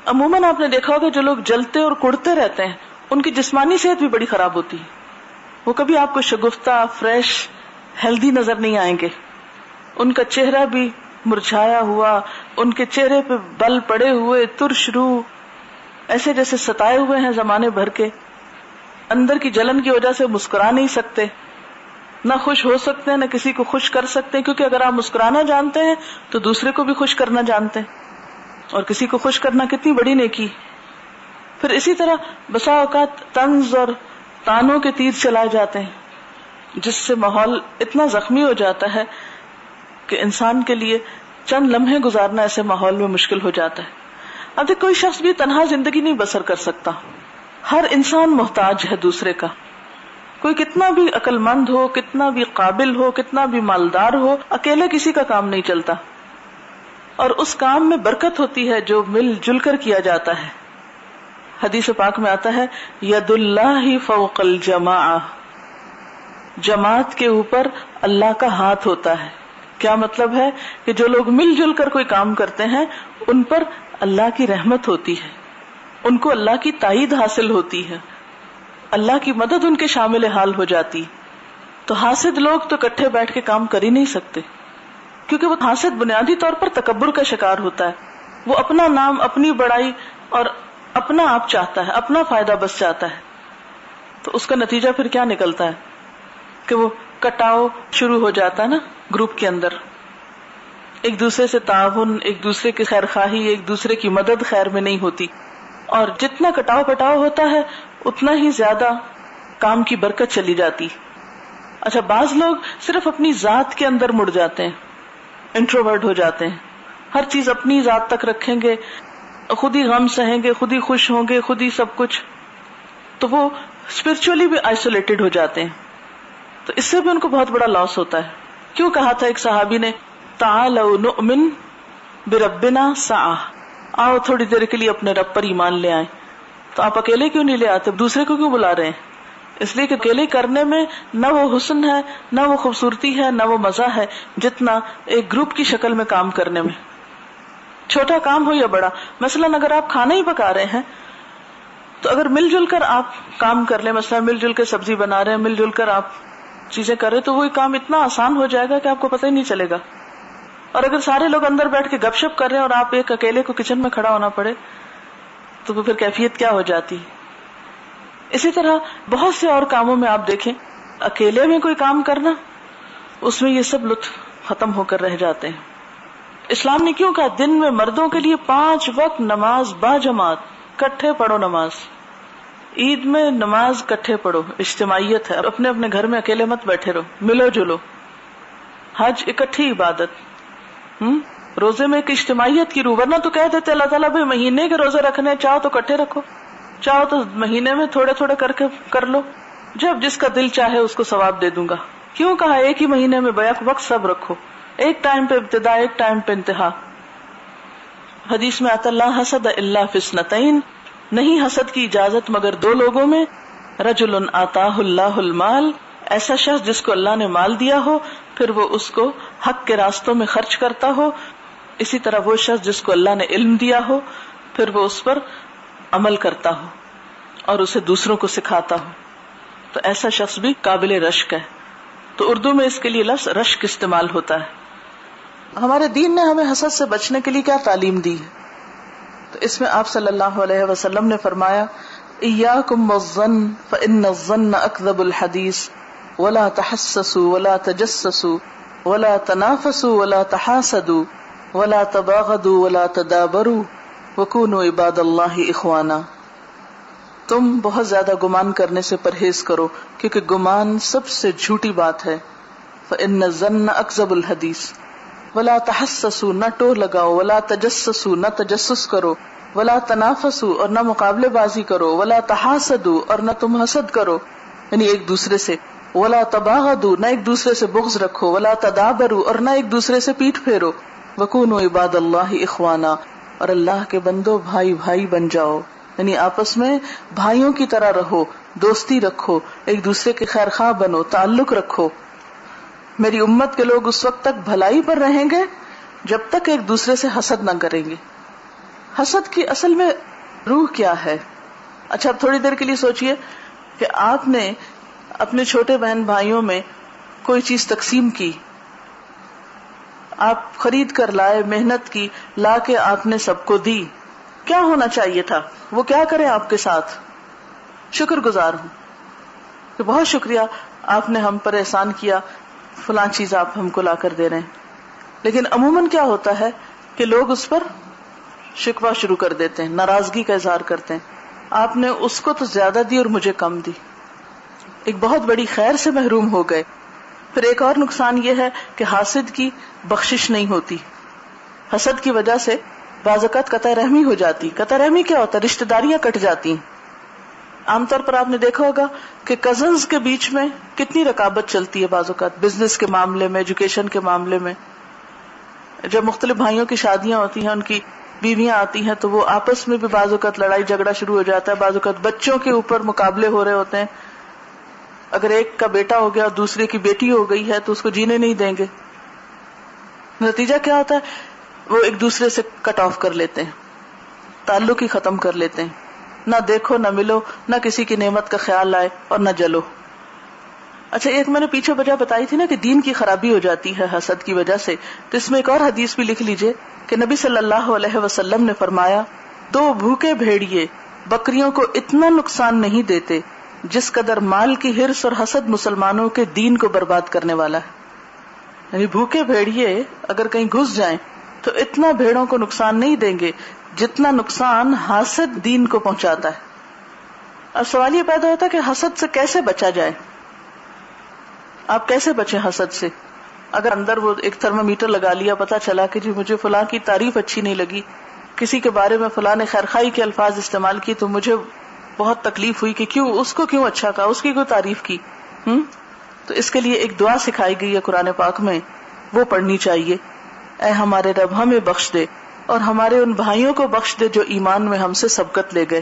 عموماً آپ نے دیکھا ہوگا جو لوگ جلتے اور کڑتے رہتے ہیں ان کی جسمانی صحت بھی بڑی خراب ہوتی ہے. وہ کبھی آپ کو شگفتہ، فریش، ہیلدی نظر نہیں آئیں گے. ان کا چہرہ بھی مرجھایا ہوا، ان کے چہرے پہ بل پڑے ہوئے، ترش روح، ایسے جیسے ستائے ہوئے ہیں زمانے بھر کے. اندر کی جلن کی وجہ سے مسکرا نہیں سکتے، نہ خوش ہو سکتے ہیں، نہ کسی کو خوش کر سکتے ہیں، کیونکہ اگر آپ مسکرانا جانتے ہیں تو دوسرے کو بھی خوش کرنا جانتے ہیں، اور کسی کو خوش کرنا کتنی بڑی نیکی. پھر اسی طرح بسا اوقات طنز اور تانوں کے تیر چلائے جاتے ہیں، جس سے ماحول اتنا زخمی ہو جاتا ہے کہ انسان کے لیے چند لمحے گزارنا ایسے ماحول میں مشکل ہو جاتا ہے. اب کوئی شخص بھی تنہا زندگی نہیں بسر کر سکتا. ہر انسان محتاج ہے دوسرے کا. کوئی کتنا بھی عقل مند ہو، کتنا بھی قابل ہو، کتنا بھی مالدار ہو، اکیلے کسی کا کام نہیں چلتا. اور اس کام میں برکت ہوتی ہے جو مل جل کر کیا جاتا ہے. حدیث پاک میں آتا ہے ید اللہ فوق الجماعہ، جماعت کے اوپر اللہ کا ہاتھ ہوتا ہے. کیا مطلب ہے کہ جو لوگ مل جل کر کوئی کام کرتے ہیں ان پر اللہ کی رحمت ہوتی ہے، ان کو اللہ کی تائید حاصل ہوتی ہے، اللہ کی مدد ان کے شامل حال ہو جاتی. تو حاسد لوگ تو اکٹھے بیٹھ کے کام کر ہی نہیں سکتے، کیونکہ وہ حاسد بنیادی طور پر تکبر کا شکار ہوتا ہے. وہ اپنا نام، اپنی بڑائی اور اپنا آپ چاہتا ہے، اپنا فائدہ بس چاہتا ہے. تو اس کا نتیجہ پھر کیا نکلتا ہے کہ وہ کٹاؤ شروع ہو جاتا ہے نا گروپ کے اندر. ایک دوسرے سے تعاون، ایک دوسرے کی خیر خواہی، ایک دوسرے کی مدد خیر میں نہیں ہوتی. اور جتنا کٹاؤ پٹاؤ ہوتا ہے اتنا ہی زیادہ کام کی برکت چلی جاتی. اچھا، بعض لوگ صرف اپنی ذات کے اندر مڑ جاتے ہیں، انٹروورٹ ہو جاتے ہیں، ہر چیز اپنی ذات تک رکھیں گے، خود ہی غم سہیں گے، خود ہی خوش ہوں گے، خود ہی سب کچھ. تو وہ اسپرچولی بھی آئسولیٹڈ ہو جاتے ہیں. تو اس سے بھی ان کو بہت بڑا لاس ہوتا ہے. کیوں کہا تھا ایک صحابی نے تعالوا نؤمن بربنا ساعہ، آؤ تھوڑی دیر کے لیے اپنے رب پر ایمان لے آئیں. تو آپ اکیلے کیوں نہیں لے آتے، دوسرے کو کیوں بلا رہے ہیں؟ اس لیے کہ اکیلے کرنے میں نہ وہ حسن ہے، نہ وہ خوبصورتی ہے، نہ وہ مزہ ہے جتنا ایک گروپ کی شکل میں کام کرنے میں. چھوٹا کام ہو یا بڑا، مثلاً اگر آپ کھانا ہی پکا رہے ہیں تو اگر مل جل کر آپ کام کر لیں، مثلا مل جل کے سبزی بنا رہے ہیں، مل جل کر آپ چیزیں کر رہے تو وہ کام اتنا آسان ہو جائے گا کہ آپ کو پتہ ہی نہیں چلے گا. اور اگر سارے لوگ اندر بیٹھ کے گپ شپ کر رہے ہیں اور آپ ایک اکیلے کو کچن میں کھڑا ہونا پڑے تو پھر کیفیت کیا ہو جاتی. اسی طرح بہت سے اور کاموں میں آپ دیکھیں، اکیلے میں کوئی کام کرنا، اس میں یہ سب لطف ختم ہو کر رہ جاتے ہیں. اسلام نے کیوں کہا دن میں مردوں کے لیے 5 وقت نماز با جماعت، کٹھے پڑھو نماز. عید میں نماز کٹھے پڑھو، اجتماعیت ہے، اپنے اپنے گھر میں اکیلے مت بیٹھے رہو، ملو جلو. حج اکٹھی عبادت، روزے میں ایک اجتماعیت کی روح. ورنہ تو کہہ دیتے اللہ تعالیٰ بھائی مہینے کے روزے رکھنے، چاہو تو کٹھے رکھو، چاہو تو مہینے میں تھوڑے تھوڑے کر کے کر لو، جب جس کا دل چاہے اس کو ثواب دے دوں گا. کیوں کہا ایک ہی مہینے میں بیک وقت سب رکھو، ایک ٹائم پہ ابتدا، ایک ٹائم پہ انتہا. حدیث میں آتا لا حسد الا فی اثنتین، نہیں حسد کی اجازت مگر 2 لوگوں میں. رجل آتاہ اللہ المال، ایسا شخص جس کو اللہ نے مال دیا ہو پھر وہ اس کو حق کے راستوں میں خرچ کرتا ہو. اسی طرح وہ شخص جس کو اللہ نے علم دیا ہو پھر وہ اس پر عمل کرتا ہو اور اسے دوسروں کو سکھاتا ہو. تو ایسا شخص بھی قابل رشک ہے. تو اردو میں اس کے لیے لفظ رشک استعمال ہوتا ہے. ہمارے دین نے ہمیں حسد سے بچنے کے لیے کیا تعلیم دی ہے؟ تو اس میں آپ صلی اللہ علیہ وسلم نے فرمایا ایاکم والظن فإن الظن اکذب الحدیث ولا تحسسوا ولا تجسسوا ولا تنافسوا ولا تحاسدوا ولا تباغضوا ولا تدابروا وکونوا عباد اللہ اخوانا. تم بہت زیادہ گمان کرنے سے پرہیز کرو کیونکہ گمان سب سے جھوٹی بات ہے. فإن الظن اکذب الحدیث ولا تحسسوا، نہ ٹو لگاؤ، ولا تجسسوا، نہ تجسس کرو، ولا تنافسوا، اور نہ مقابلے بازی کرو، ولا تحاسدوا، اور نہ تم حسد کرو یعنی ایک دوسرے سے، ولا تباغضوا، نہ ایک دوسرے سے بغض رکھو، ولا تدابروا، اور نہ ایک دوسرے سے پیٹھ پھیرو. وکونوا عباد اللہ اخوانا، اور اللہ کے بندو بھائی بھائی بن جاؤ یعنی آپس میں بھائیوں کی طرح رہو، دوستی رکھو، ایک دوسرے کے خیر خواہ بنو، تعلق رکھو. میری امت کے لوگ اس وقت تک بھلائی پر رہیں گے جب تک ایک دوسرے سے حسد نہ کریں گے. حسد کی اصل میں روح کیا ہے؟ اچھا اب تھوڑی دیر کے لیے سوچئے کہ آپ نے اپنے چھوٹے بہن بھائیوں میں کوئی چیز تقسیم کی، آپ خرید کر لائے، محنت کی، لا کے آپ نے سب کو دی. کیا ہونا چاہیے تھا؟ وہ کیا کریں آپ کے ساتھ؟ شکر گزار ہوں کہ بہت شکریہ آپ نے ہم پر احسان کیا، فلاں چیز آپ ہم کو لا کر دے رہے ہیں. لیکن عموماً کیا ہوتا ہے کہ لوگ اس پر شکوہ شروع کر دیتے ہیں، ناراضگی کا اظہار کرتے ہیں. آپ نے اس کو تو زیادہ دی اور مجھے کم دی، ایک بہت بڑی خیر سے محروم ہو گئے. پھر ایک اور نقصان یہ ہے کہ حاسد کی بخشش نہیں ہوتی. حسد کی وجہ سے بعض اوقات قطع رحمی ہو جاتی. قطع رحمی کیا ہوتا ہے؟ رشتہ داریاں کٹ جاتی. عام طور پر آپ نے دیکھا ہوگا کہ کزنز کے بیچ میں کتنی رقابت چلتی ہے بعض اوقات، بزنس کے معاملے میں، ایجوکیشن کے معاملے میں. جب مختلف بھائیوں کی شادیاں ہوتی ہیں، ان کی بیویاں آتی ہیں، تو وہ آپس میں بھی بعض اوقات لڑائی جھگڑا شروع ہو جاتا ہے. بعض اوقات بچوں کے اوپر مقابلے ہو رہے ہوتے ہیں. اگر ایک کا بیٹا ہو گیا اور دوسرے کی بیٹی ہو گئی ہے تو اس کو جینے نہیں دیں گے. نتیجہ کیا ہوتا ہے؟ وہ ایک دوسرے سے کٹ آف کر لیتے ہیں، تعلق ہی ختم کر لیتے ہیں. نہ دیکھو، نہ ملو، نہ کسی کی نعمت کا خیال آئے اور نہ جلو. اچھا، ایک میں نے پیچھے وجہ بتائی تھی نا کہ دین کی خرابی ہو جاتی ہے حسد کی وجہ سے، تو اس میں ایک اور حدیث بھی لکھ لیجئے کہ نبی صلی اللہ علیہ وسلم نے فرمایا، 2 بھوکے بھیڑیے بکریوں کو اتنا نقصان نہیں دیتے جس قدر مال کی ہرس اور حسد مسلمانوں کے دین کو برباد کرنے والا ہے. یعنی بھوکے بھیڑیے اگر کہیں گھس جائیں تو اتنا بھیڑوں کو نقصان نہیں دیں گے جتنا نقصان حسد دین کو پہنچاتا ہے. اب سوال یہ پیدا ہوتا ہے کہ حسد سے کیسے بچا جائے؟ آپ کیسے بچیں حسد سے؟ اگر اندر وہ ایک تھرمامیٹر لگا لیا، پتا چلا کہ جی مجھے فلاں کی تعریف اچھی نہیں لگی، کسی کے بارے میں فلاں نے خیرخواہی کے الفاظ استعمال کی تو مجھے بہت تکلیف ہوئی کہ کیوں اس کو کیوں اچھا کہا، اس کی کوئی تعریف کی. تو اس کے لیے ایک دعا سکھائی گئی ہے قرآن پاک میں، وہ پڑھنی چاہیے. اے ہمارے رب ہمیں بخش دے اور ہمارے ان بھائیوں کو بخش دے جو ایمان میں ہم سے سبقت لے گئے،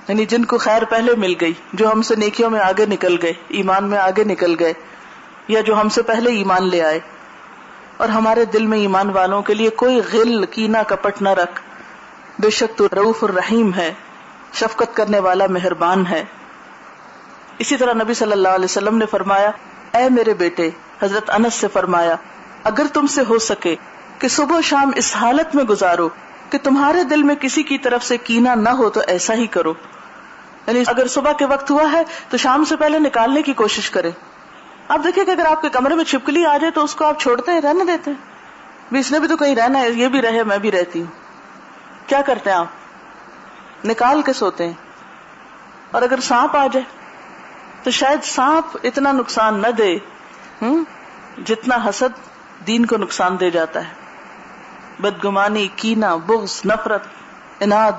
یعنی جن کو خیر پہلے مل گئی، جو ہم سے نیکیوں میں آگے نکل گئے، ایمان میں آگے نکل گئے، یا جو ہم سے پہلے ایمان لے آئے. اور ہمارے دل میں ایمان والوں کے لیے کوئی غل، کینہ، کپٹ نہ رکھ. بے شک تو رؤوف الرحیم ہے، شفقت کرنے والا، مہربان ہے. اسی طرح نبی صلی اللہ علیہ وسلم نے فرمایا، اے میرے بیٹے، حضرت انس سے فرمایا، اگر تم سے ہو سکے کہ صبح و شام اس حالت میں گزارو کہ تمہارے دل میں کسی کی طرف سے کینہ نہ ہو تو ایسا ہی کرو. یعنی اگر صبح کے وقت ہوا ہے تو شام سے پہلے نکالنے کی کوشش کرے. آپ دیکھیں کہ اگر آپ کے کمرے میں چھپکلی آ جائے تو اس کو آپ چھوڑتے ہیں، رہنے دیتے ہیں؟ بھی اس نے بھی تو کہیں رہنا ہے، یہ بھی رہے، میں بھی رہتی ہوں. کیا کرتے ہیں آپ؟ نکال کے سوتے ہیں. اور اگر سانپ آ جائے تو شاید سانپ اتنا نقصان نہ دے جتنا حسد دین کو نقصان دے جاتا ہے. بدگمانی، کینہ، بغض، نفرت، اناد.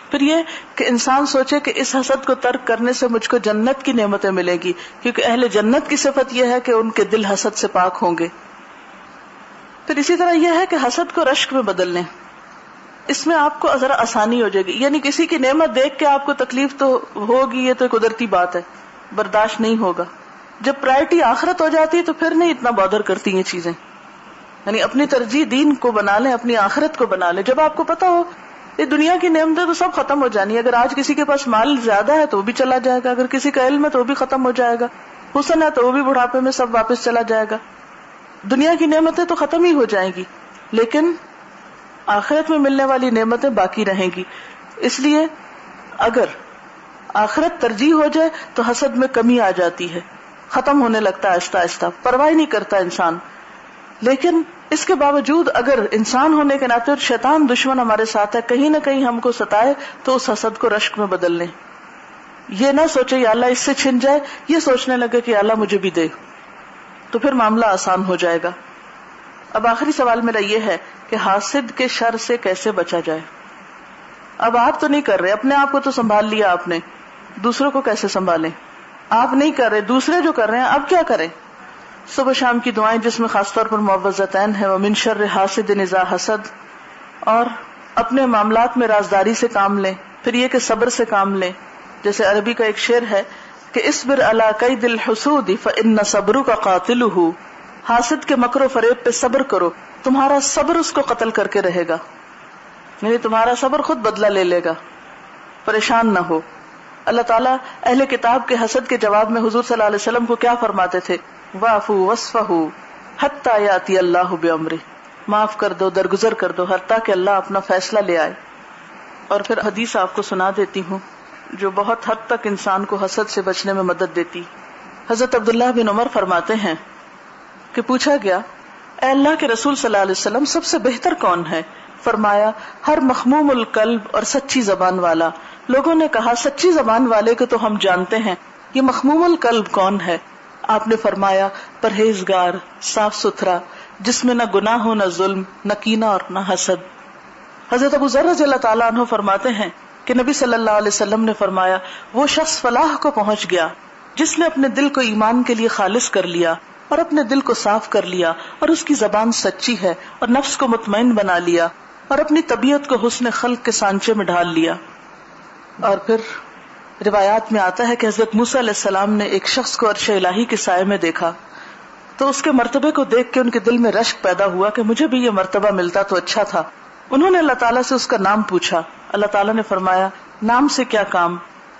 پھر یہ کہ انسان سوچے کہ اس حسد کو ترک کرنے سے مجھ کو جنت کی نعمتیں ملیں گی، کیونکہ اہل جنت کی صفت یہ ہے کہ ان کے دل حسد سے پاک ہوں گے. پھر اسی طرح یہ ہے کہ حسد کو رشک میں بدل لیں. اس میں آپ کو ذرا آسانی ہو جائے گی. یعنی کسی کی نعمت دیکھ کے آپ کو تکلیف تو ہوگی، یہ تو قدرتی بات ہے، برداشت نہیں ہوگا. جب پرائرٹی آخرت ہو جاتی ہے تو پھر نہیں اتنا بادر کرتی یہ چیزیں. یعنی اپنی ترجیح دین کو بنا لیں، اپنی آخرت کو بنا لیں. جب آپ کو پتا ہو یہ دنیا کی نعمتیں تو سب ختم ہو جانی. اگر آج کسی کے پاس مال زیادہ ہے تو وہ بھی چلا جائے گا، اگر کسی کا علم ہے تو وہ بھی ختم ہو جائے گا، حسن ہے تو وہ بھی بڑھاپے میں سب واپس چلا جائے گا. دنیا کی نعمتیں تو ختم ہی ہو جائیں گی، لیکن آخرت میں ملنے والی نعمتیں باقی رہیں گی. اس لیے اگر آخرت ترجیح ہو جائے تو حسد میں کمی آ جاتی ہے، ختم ہونے لگتا ہے آہستہ آہستہ، پرواہ نہیں کرتا انسان. لیکن اس کے باوجود اگر انسان ہونے کے ناطے اور شیطان دشمن ہمارے ساتھ ہے، کہیں نہ کہیں ہم کو ستائے، تو اس حسد کو رشک میں بدل لیں. یہ نہ سوچے یا اللہ اس سے چھن جائے، یہ سوچنے لگے کہ اللہ مجھے بھی دے، تو پھر معاملہ آسان ہو جائے گا. اب آخری سوال میرا یہ ہے کہ حاسد کے شر سے کیسے بچا جائے. اب آپ تو نہیں کر رہے، اپنے آپ کو تو سنبھال لیا آپ نے، دوسروں کو کیسے سنبھالیں؟ آپ نہیں کر رہے، دوسرے جو کر رہے ہیں، اب کیا کریں؟ صبح شام کی دعائیں جس میں خاص طور پر معوذتین ہے، ومن شر حاسد اذا حسد، اور اپنے معاملات میں رازداری سے کام لیں. پھر یہ کہ صبر سے کام لیں. جیسے عربی کا ایک شعر ہے کہ اصبر علی قید الحسود فان صبرک قاتلہ، حاسد کے مکر و فریب پہ صبر کرو، تمہارا صبر اس کو قتل کر کے رہے گا. یعنی تمہارا صبر خود بدلہ لے لے گا. پریشان نہ ہو. اللہ تعالیٰ اہل کتاب کے حسد کے جواب میں حضور صلی اللہ علیہ وسلم کو کیا فرماتے تھے؟ واعفوا واصفحوا حتی یاتی اللہ بامرہ، معاف کر دو، درگزر کر دو، حتیٰ کہ اللہ اپنا فیصلہ لے آئے. اور پھر حدیث آپ کو سنا دیتی ہوں جو بہت حد تک انسان کو حسد سے بچنے میں مدد دیتی. حضرت عبداللہ بن عمر فرماتے ہیں کہ پوچھا گیا، اے اللہ کے رسول صلی اللہ علیہ وسلم، سب سے بہتر کون ہے؟ فرمایا، ہر مخموم القلب اور سچی زبان والا. لوگوں نے کہا، سچی زبان والے کو تو ہم جانتے ہیں، یہ مخموم القلب کون ہے؟ آپ نے فرمایا پرہیزگار، صاف ستھرا، جس میں نہ گناہ ہو، نہ ظلم، نہ کینہ اور نہ حسد۔ حضرت ابو ذر رضی اللہ تعالیٰ عنہ فرماتے ہیں کہ نبی صلی اللہ علیہ وسلم نے فرمایا وہ شخص فلاح کو پہنچ گیا جس نے اپنے دل کو ایمان کے لیے خالص کر لیا اور اپنے دل کو صاف کر لیا اور اس کی زبان سچی ہے اور نفس کو مطمئن بنا لیا اور اپنی طبیعت کو حسن خلق کے سانچے میں ڈھال لیا۔ اور پھر روایات میں آتا ہے کہ حضرت موسیٰ علیہ السلام نے ایک شخص کو عرش الہی کے سائے میں دیکھا تو اس کے مرتبے کو دیکھ کے ان کے دل میں رشک پیدا ہوا کہ مجھے بھی یہ مرتبہ ملتا تو اچھا تھا۔ انہوں نے اللہ تعالیٰ سے اس کا نام پوچھا۔ اللہ تعالیٰ نے فرمایا نام سے کیا کام،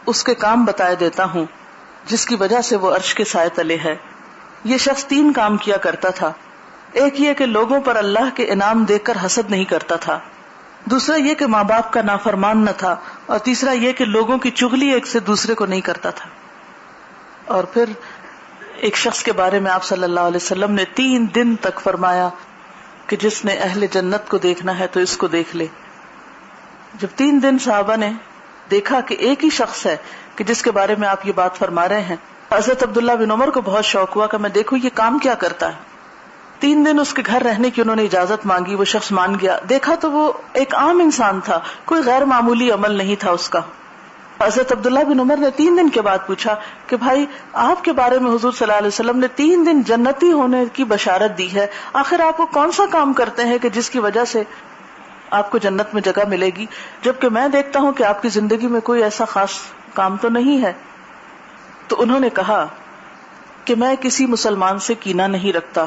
اس کے کام بتائے دیتا ہوں جس کی وجہ سے وہ عرش کے سائے تلے ہے۔ یہ شخص 3 کام کیا کرتا تھا۔ ایک یہ کہ لوگوں پر اللہ کے انعام دیکھ کر حسد نہیں کرتا تھا، دوسرا یہ کہ ماں باپ کا نافرمان نہ تھا، اور تیسرا یہ کہ لوگوں کی چغلی ایک سے دوسرے کو نہیں کرتا تھا۔ اور پھر ایک شخص کے بارے میں آپ صلی اللہ علیہ وسلم نے 3 دن تک فرمایا کہ جس نے اہل جنت کو دیکھنا ہے تو اس کو دیکھ لے۔ جب 3 دن صحابہ نے دیکھا کہ ایک ہی شخص ہے کہ جس کے بارے میں آپ یہ بات فرما رہے ہیں، حضرت عبداللہ بن عمر کو بہت شوق ہوا کہ میں دیکھوں یہ کام کیا کرتا ہے۔ 3 دن اس کے گھر رہنے کی انہوں نے اجازت مانگی، وہ شخص مان گیا۔ دیکھا تو وہ ایک عام انسان تھا، کوئی غیر معمولی عمل نہیں تھا اس کا۔ حضرت عبداللہ بن عمر نے 3 دن کے بعد پوچھا کہ بھائی آپ کے بارے میں حضور صلی اللہ علیہ وسلم نے 3 دن جنتی ہونے کی بشارت دی ہے، آخر آپ وہ کون سا کام کرتے ہیں کہ جس کی وجہ سے آپ کو جنت میں جگہ ملے گی، جبکہ میں دیکھتا ہوں کہ آپ کی زندگی میں کوئی ایسا خاص کام تو نہیں ہے۔ تو انہوں نے کہا کہ میں کسی مسلمان سے کینہ نہیں رکھتا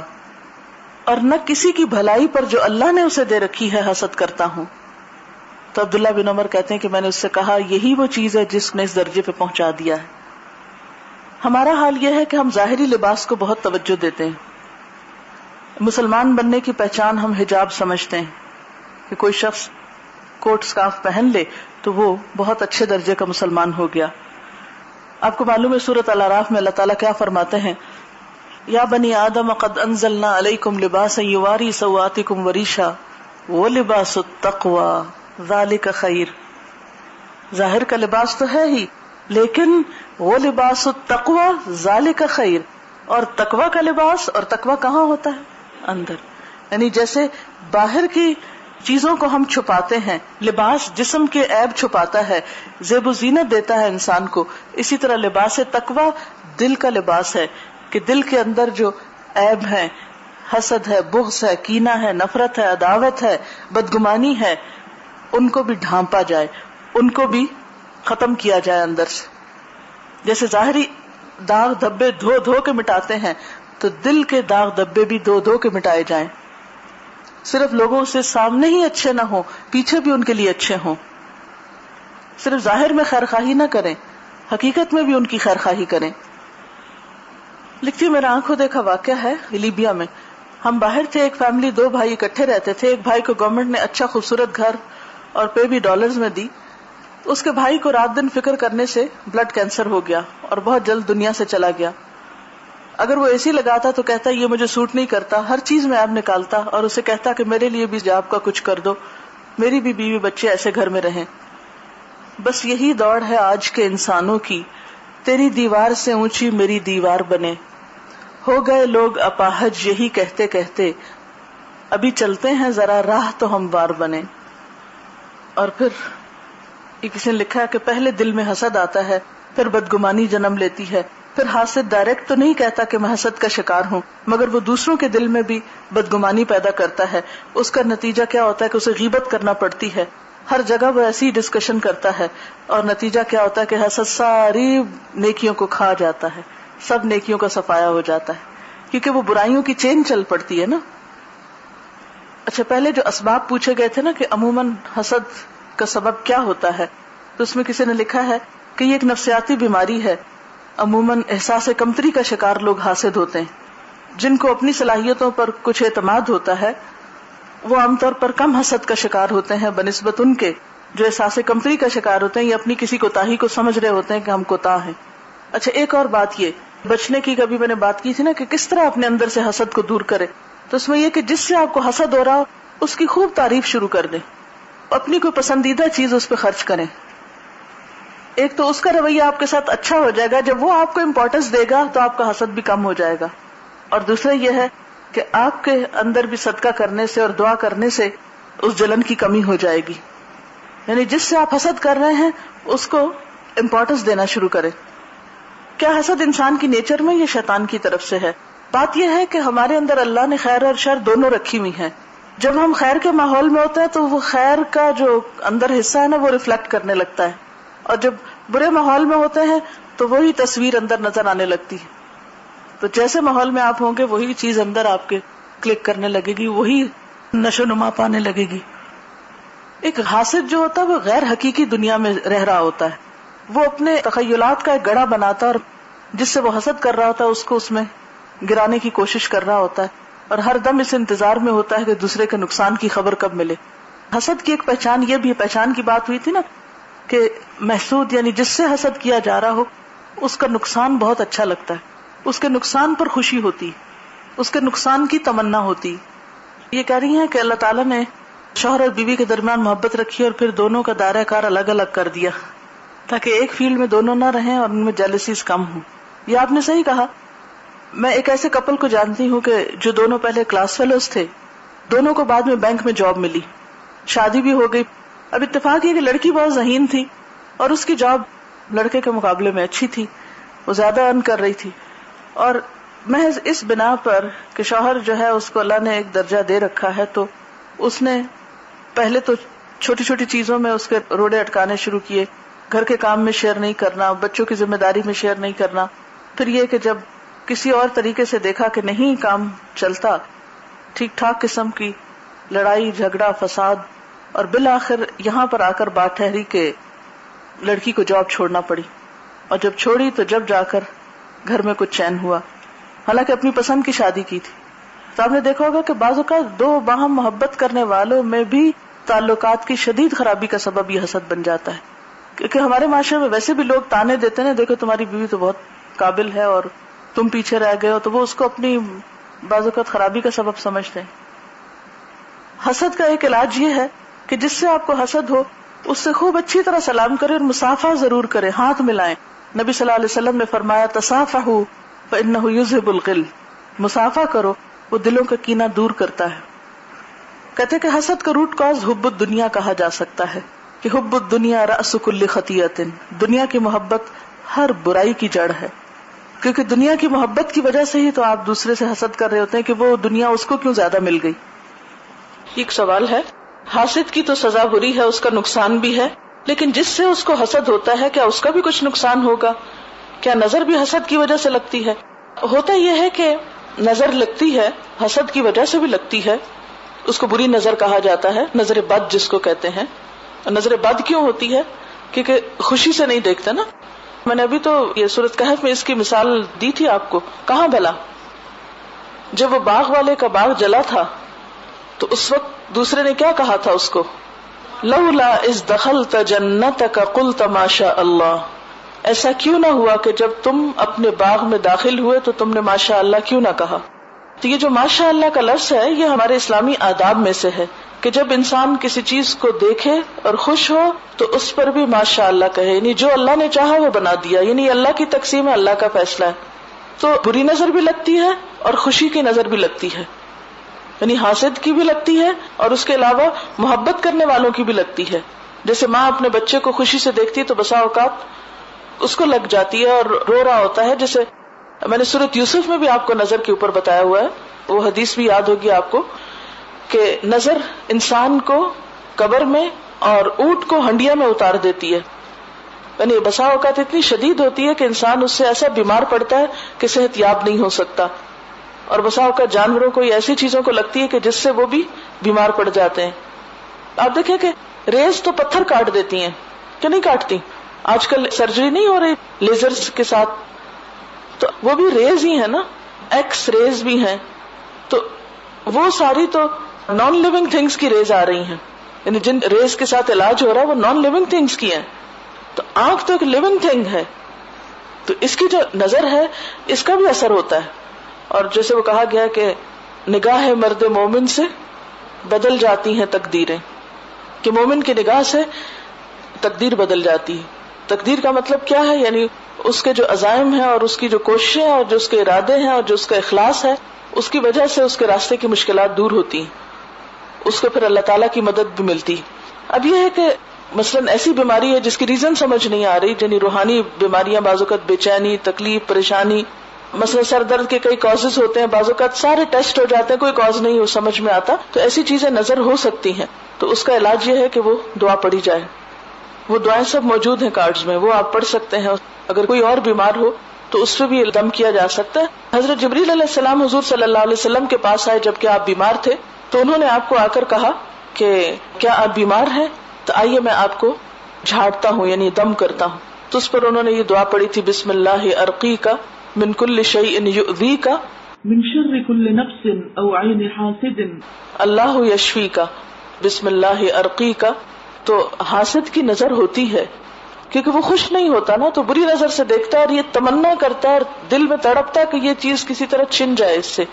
اور نہ کسی کی بھلائی پر جو اللہ نے اسے دے رکھی ہے حسد کرتا ہوں۔ تو عبداللہ بن عمر کہتے ہیں کہ میں نے اس سے کہا یہی وہ چیز ہے جس نے اس درجے پہ پہنچا دیا ہے۔ ہمارا حال یہ ہے کہ ہم ظاہری لباس کو بہت توجہ دیتے ہیں۔ مسلمان بننے کی پہچان ہم حجاب سمجھتے ہیں کہ کوئی شخص کوٹ سکارف پہن لے تو وہ بہت اچھے درجے کا مسلمان ہو گیا۔ آپ کو معلوم ہے سورۃ الاعراف میں اللہ تعالیٰ کیا فرماتے ہیں، یا بنی آدم قد انزلنا علیکم لباسا یواری سوآتکم وریشا ولباس التقوی ذالک خیر۔ ظاہر کا لباس تو ہے ہی، لیکن وہ لباس التقوی ذالک خیر، اور تقوی کا لباس، اور تقوی کہاں ہوتا ہے؟ اندر۔ یعنی جیسے باہر کی چیزوں کو ہم چھپاتے ہیں، لباس جسم کے عیب چھپاتا ہے، زیب و زینت دیتا ہے انسان کو، اسی طرح لباس تقوی دل کا لباس ہے کہ دل کے اندر جو عیب ہے، حسد ہے، بغض ہے، کینہ ہے، نفرت ہے، عداوت ہے، بدگمانی ہے، ان کو بھی ڈھانپا جائے، ان کو بھی ختم کیا جائے اندر سے۔ جیسے ظاہری داغ دھبے دھو دھو کے مٹاتے ہیں تو دل کے داغ دھبے بھی دھو دھو کے مٹائے جائیں۔ صرف لوگوں سے سامنے ہی اچھے نہ ہوں، پیچھے بھی ان کے لیے اچھے ہوں۔ صرف ظاہر میں خیر خواہی نہ کریں، حقیقت میں بھی ان کی خیر خواہی کریں۔ لکھتی میرا آنکھوں دیکھا واقعہ ہے لیبیا میں۔ ہم باہر تھے، ایک فیملی 2 بھائی اکٹھے رہتے تھے۔ ایک بھائی کو گورنمنٹ نے اچھا خوبصورت گھر اور پے بھی ڈالرز میں دی۔ اس کے بھائی کو رات دن فکر کرنے سے بلڈ کینسر ہو گیا اور بہت جلد دنیا سے چلا گیا۔ اگر وہ AC لگاتا تو کہتا یہ مجھے سوٹ نہیں کرتا، ہر چیز میں ایب نکالتا اور اسے کہتا کہ میرے لیے بھی جاب کا کچھ کر دو، میری بھی بیوی بچے ایسے گھر میں رہیں۔ بس یہی دوڑ ہے آج کے انسانوں کی، تیری دیوار سے اونچی میری دیوار بنے۔ ہو گئے لوگ اپاہج یہی کہتے کہتے، ابھی چلتے ہیں ذرا راہ تو ہموار بنے۔ اور پھر یہ کسی نے لکھا ہے کہ پہلے دل میں حسد آتا ہے، پھر بدگمانی جنم لیتی ہے، پھر حاسد ڈائریکٹ تو نہیں کہتا کہ میں حسد کا شکار ہوں، مگر وہ دوسروں کے دل میں بھی بدگمانی پیدا کرتا ہے۔ اس کا نتیجہ کیا ہوتا ہے کہ اسے غیبت کرنا پڑتی ہے، ہر جگہ وہ ایسی ڈسکشن کرتا ہے، اور نتیجہ کیا ہوتا ہے کہ حسد ساری نیکیوں کو کھا جاتا ہے، سب نیکیوں کا صفایا ہو جاتا ہے، کیونکہ وہ برائیوں کی چین چل پڑتی ہے نا۔ اچھا، پہلے جو اسباب پوچھے گئے تھے نا کہ عموماً حسد کا سبب کیا ہوتا ہے، تو اس میں کسی نے لکھا ہے کہ یہ ایک نفسیاتی بیماری ہے۔ عموماً احساس کمتری کا شکار لوگ حاسد ہوتے ہیں۔ جن کو اپنی صلاحیتوں پر کچھ اعتماد ہوتا ہے وہ عام طور پر کم حسد کا شکار ہوتے ہیں بنسبت ان کے جو احساس کمتری کا شکار ہوتے ہیں یا اپنی کسی کوتاہی کو سمجھ رہے ہوتے ہیں کہ ہم کوتاہ ہیں۔ اچھا، ایک اور بات، یہ بچنے کی کبھی میں نے بات کی تھی نا کہ کس طرح اپنے اندر سے حسد کو دور کرے، تو اس میں یہ کہ جس سے آپ کو حسد ہو رہا ہو اس کی خوب تعریف شروع کر دیں، اپنی کوئی پسندیدہ چیز اس پہ خرچ کریں۔ ایک تو اس کا رویہ آپ کے ساتھ اچھا ہو جائے گا، جب وہ آپ کو امپورٹنس دے گا تو آپ کا حسد بھی کم ہو جائے گا. اور دوسرا یہ ہے کہ آپ کے اندر بھی صدقہ کرنے سے اور دعا کرنے سے اس جلن کی کمی ہو جائے گی. یعنی جس سے آپ حسد کر رہے ہیں اس کو امپورٹنس دینا شروع کریں. کیا حسد انسان کی نیچر میں یا شیطان کی طرف سے ہے؟ بات یہ ہے کہ ہمارے اندر اللہ نے خیر اور شر دونوں رکھی ہوئی ہیں. جب ہم خیر کے ماحول میں ہوتے ہیں تو وہ خیر کا جو اندر حصہ ہے نا وہ ریفلیکٹ کرنے لگتا ہے، اور جب برے ماحول میں ہوتے ہیں تو وہی تصویر اندر نظر آنے لگتی ہے. تو جیسے ماحول میں آپ ہوں گے وہی چیز اندر آپ کے کلک کرنے لگے گی، وہی نشو نما پانے لگے گی. ایک حاسد جو ہوتا ہے وہ غیر حقیقی دنیا میں رہ رہا ہوتا ہے. وہ اپنے تخیلات کا ایک گڑھا بناتا ہے اور جس سے وہ حسد کر رہا ہوتا ہے اس کو اس میں گرانے کی کوشش کر رہا ہوتا ہے، اور ہر دم اس انتظار میں ہوتا ہے کہ دوسرے کے نقصان کی خبر کب ملے. حسد کی ایک پہچان یہ بھی ہے، پہچان کی بات ہوئی تھی نا کہ محسود یعنی جس سے حسد کیا جا رہا ہو اس کا نقصان بہت اچھا لگتا ہے، اس کے نقصان پر خوشی ہوتی، اس کے نقصان کی تمنا ہوتی. یہ کہہ رہی ہیں کہ اللہ تعالیٰ نے شوہر اور بیوی کے درمیان محبت رکھی اور پھر دونوں کا دائرہ کار الگ الگ کر دیا تاکہ ایک فیلڈ میں دونوں نہ رہیں اور ان میں جیلسیز کم ہوں. یہ آپ نے صحیح کہا. میں ایک ایسے کپل کو جانتی ہوں کہ جو دونوں پہلے کلاس فیلوز تھے، دونوں کو بعد میں بینک میں جاب ملی، شادی بھی ہو گئی. اب اتفاق یہ کہ لڑکی بہت ذہین تھی اور اس کی جاب لڑکے کے مقابلے میں اچھی تھی، وہ زیادہ ارن کر رہی تھی، اور محض اس بنا پر کہ شوہر جو ہے اس کو اللہ نے ایک درجہ دے رکھا ہے تو اس نے پہلے تو چھوٹی چھوٹی چیزوں میں اس کے روڑے اٹکانے شروع کیے. گھر کے کام میں شیئر نہیں کرنا، بچوں کی ذمہ داری میں شیئر نہیں کرنا. پھر یہ کہ جب کسی اور طریقے سے دیکھا کہ نہیں کام چلتا، ٹھیک ٹھاک قسم کی لڑائی جھگڑا فساد، اور بالآخر یہاں پر آ کر بات ٹھہری کہ لڑکی کو جاب چھوڑنا پڑی. اور جب چھوڑی تو جب جا کر گھر میں کچھ چین ہوا، حالانکہ اپنی پسند کی شادی کی تھی. تو آپ نے دیکھا ہوگا کہ بعض اوقات دو باہم محبت کرنے والوں میں بھی تعلقات کی شدید خرابی کا سبب یہ حسد بن جاتا ہے. کیونکہ ہمارے معاشرے میں ویسے بھی لوگ تانے دیتے ہیں، دیکھو تمہاری بیوی تو بہت قابل ہے اور تم پیچھے رہ گئے ہو، تو وہ اس کو اپنی بعض اوقات خرابی کا سبب سمجھتے ہیں. حسد کا ایک علاج یہ ہے کہ جس سے آپ کو حسد ہو اس سے خوب اچھی طرح سلام کرے اور مصافحہ ضرور کرے، ہاتھ ملائیں. نبی صلی اللہ علیہ وسلم نے فرمایا تصافحوا فإنه يذهب الغل، مصافحہ کرو، وہ دلوں کا کینہ دور کرتا ہے. کہتے کہ حسد کا روٹ کاز حب الدنیا کہا جا سکتا ہے کہ حب الدنیا رأس کل خطیئۃ، دنیا کی محبت ہر برائی کی جڑ ہے. کیونکہ دنیا کی محبت کی وجہ سے ہی تو آپ دوسرے سے حسد کر رہے ہوتے ہیں کہ وہ دنیا اس کو کیوں زیادہ مل گئی. ایک سوال ہے، حاسد کی تو سزا بری ہے، اس کا نقصان بھی ہے، لیکن جس سے اس کو حسد ہوتا ہے کیا اس کا بھی کچھ نقصان ہوگا؟ کیا نظر بھی حسد کی وجہ سے لگتی ہے؟ ہوتا یہ ہے کہ نظر لگتی ہے، حسد کی وجہ سے بھی لگتی ہے. اس کو بری نظر کہا جاتا ہے، نظر بد جس کو کہتے ہیں. نظر بد کیوں ہوتی ہے؟ کیونکہ خوشی سے نہیں دیکھتے نا. میں نے ابھی تو یہ سورۃ کہف میں اس کی مثال دی تھی آپ کو. کہاں بھلا جب وہ باغ والے کا باغ جلا تھا تو اس وقت دوسرے نے کیا کہا تھا اس کو؟ لولا اذ دخلت جنتک قلت ما شاء اللہ، ایسا کیوں نہ ہوا کہ جب تم اپنے باغ میں داخل ہوئے تو تم نے ماشاء اللہ کیوں نہ کہا. تو یہ جو ماشاء اللہ کا لفظ ہے یہ ہمارے اسلامی آداب میں سے ہے کہ جب انسان کسی چیز کو دیکھے اور خوش ہو تو اس پر بھی ماشاء اللہ کہے. یعنی جو اللہ نے چاہا وہ بنا دیا، یعنی اللہ کی تقسیم ہے، اللہ کا فیصلہ ہے. تو بری نظر بھی لگتی ہے اور خوشی کی نظر بھی لگتی ہے، یعنی حاسد کی بھی لگتی ہے اور اس کے علاوہ محبت کرنے والوں کی بھی لگتی ہے. جیسے ماں اپنے بچے کو خوشی سے دیکھتی ہے تو بسا اوقات اس کو لگ جاتی ہے اور رو رہا ہوتا ہے. جیسے میں نے سورۃ یوسف میں بھی آپ کو نظر کے اوپر بتایا ہوا ہے، وہ حدیث بھی یاد ہوگی آپ کو کہ نظر انسان کو قبر میں اور اونٹ کو ہنڈیا میں اتار دیتی ہے. یعنی بسا اوقات اتنی شدید ہوتی ہے کہ انسان اس سے ایسا بیمار پڑتا ہے کہ صحت یاب نہیں ہو سکتا. اور بسا اوقات جانوروں کو ایسی چیزوں کو لگتی ہے کہ جس سے وہ بھی بیمار پڑ جاتے ہیں. آپ دیکھیں کہ ریز تو پتھر کاٹ دیتی ہیں کہ نہیں کاٹتی. آج کل سرجری نہیں ہو رہی لیزرز کے ساتھ، تو وہ بھی ریز ہی ہے نا، ایکس ریز بھی ہیں. تو وہ ساری تو نان لیونگ تھنگس کی ریز آ رہی ہیں، یعنی جن ریز کے ساتھ علاج ہو رہا ہے وہ نان لیونگ تھنگس کی ہیں. تو آنکھ تو ایک لیونگ تھنگ ہے، تو اس کی جو نظر ہے اس کا بھی اثر ہوتا ہے. اور جیسے وہ کہا گیا کہ نگاہ مرد مومن سے بدل جاتی ہیں تقدیریں، کہ مومن کی نگاہ سے تقدیر بدل جاتی ہے. تقدیر کا مطلب کیا ہے؟ یعنی اس کے جو عزائم ہیں اور اس کی جو کوششیں ہیں اور جو اس کے ارادے ہیں اور جو اس کا اخلاص ہے، اس کی وجہ سے اس کے راستے کی مشکلات دور ہوتی ہیں، اس کو پھر اللہ تعالیٰ کی مدد بھی ملتی۔ اب یہ ہے کہ مثلاً ایسی بیماری ہے جس کی ریزن سمجھ نہیں آ رہی، یعنی روحانی بیماریاں، بعض اوقات بے چینی، تکلیف، پریشانی، مثلا سر درد کے کئی کازز ہوتے ہیں، بعض اوقات سارے ٹیسٹ ہو جاتے ہیں، کوئی کاز نہیں وہ سمجھ میں آتا، تو ایسی چیزیں نظر ہو سکتی ہیں، تو اس کا علاج یہ ہے کہ وہ دعا پڑھی جائے۔ وہ دعائیں سب موجود ہیں کارڈز میں، وہ آپ پڑھ سکتے ہیں۔ اگر کوئی اور بیمار ہو تو اس پہ بھی دم کیا جا سکتا ہے۔ حضرت جبریل علیہ السلام حضور صلی اللہ علیہ وسلم کے پاس آئے جبکہ آپ بیمار تھے، تو انہوں نے آپ کو آ کر کہا کہ کیا آپ بیمار ہیں؟ تو آئیے میں آپ کو جھاڑتا ہوں، یعنی دم کرتا ہوں۔ تو اس پر انہوں نے یہ دعا پڑھی تھی، بسم اللہ ارقیک من کل شیء یؤذیک من شر کل نفس او عین حاسد اللہ یشفیک۔ بسم اللہ ارقیک، تو حاسد کی نظر ہوتی ہے کیونکہ وہ خوش نہیں ہوتا نا، تو بری نظر سے دیکھتا ہے اور یہ تمنا کرتا ہے اور دل میں تڑپتا ہے کہ یہ چیز کسی طرح چھن جائے اس سے۔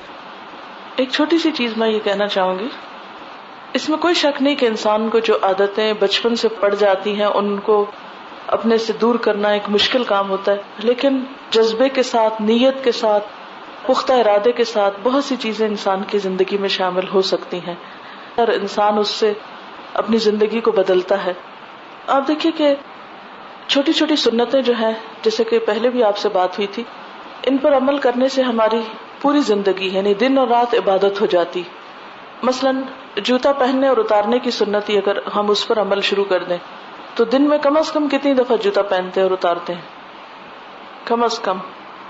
ایک چھوٹی سی چیز میں یہ کہنا چاہوں گی، اس میں کوئی شک نہیں کہ انسان کو جو عادتیں بچپن سے پڑ جاتی ہیں ان کو اپنے سے دور کرنا ایک مشکل کام ہوتا ہے، لیکن جذبے کے ساتھ، نیت کے ساتھ، پختہ ارادے کے ساتھ بہت سی چیزیں انسان کی زندگی میں شامل ہو سکتی ہیں اور انسان اس سے اپنی زندگی کو بدلتا ہے۔ آپ دیکھیے کہ چھوٹی چھوٹی سنتیں جو ہیں، جیسے کہ پہلے بھی آپ سے بات ہوئی تھی، ان پر عمل کرنے سے ہماری پوری زندگی یعنی دن اور رات عبادت ہو جاتی۔ مثلاً جوتا پہننے اور اتارنے کی سنت ہی اگر ہم اس پر عمل شروع کر دیں تو دن میں کم از کم کتنی دفعہ جوتا پہنتے اور اتارتے ہیں؟ کم از کم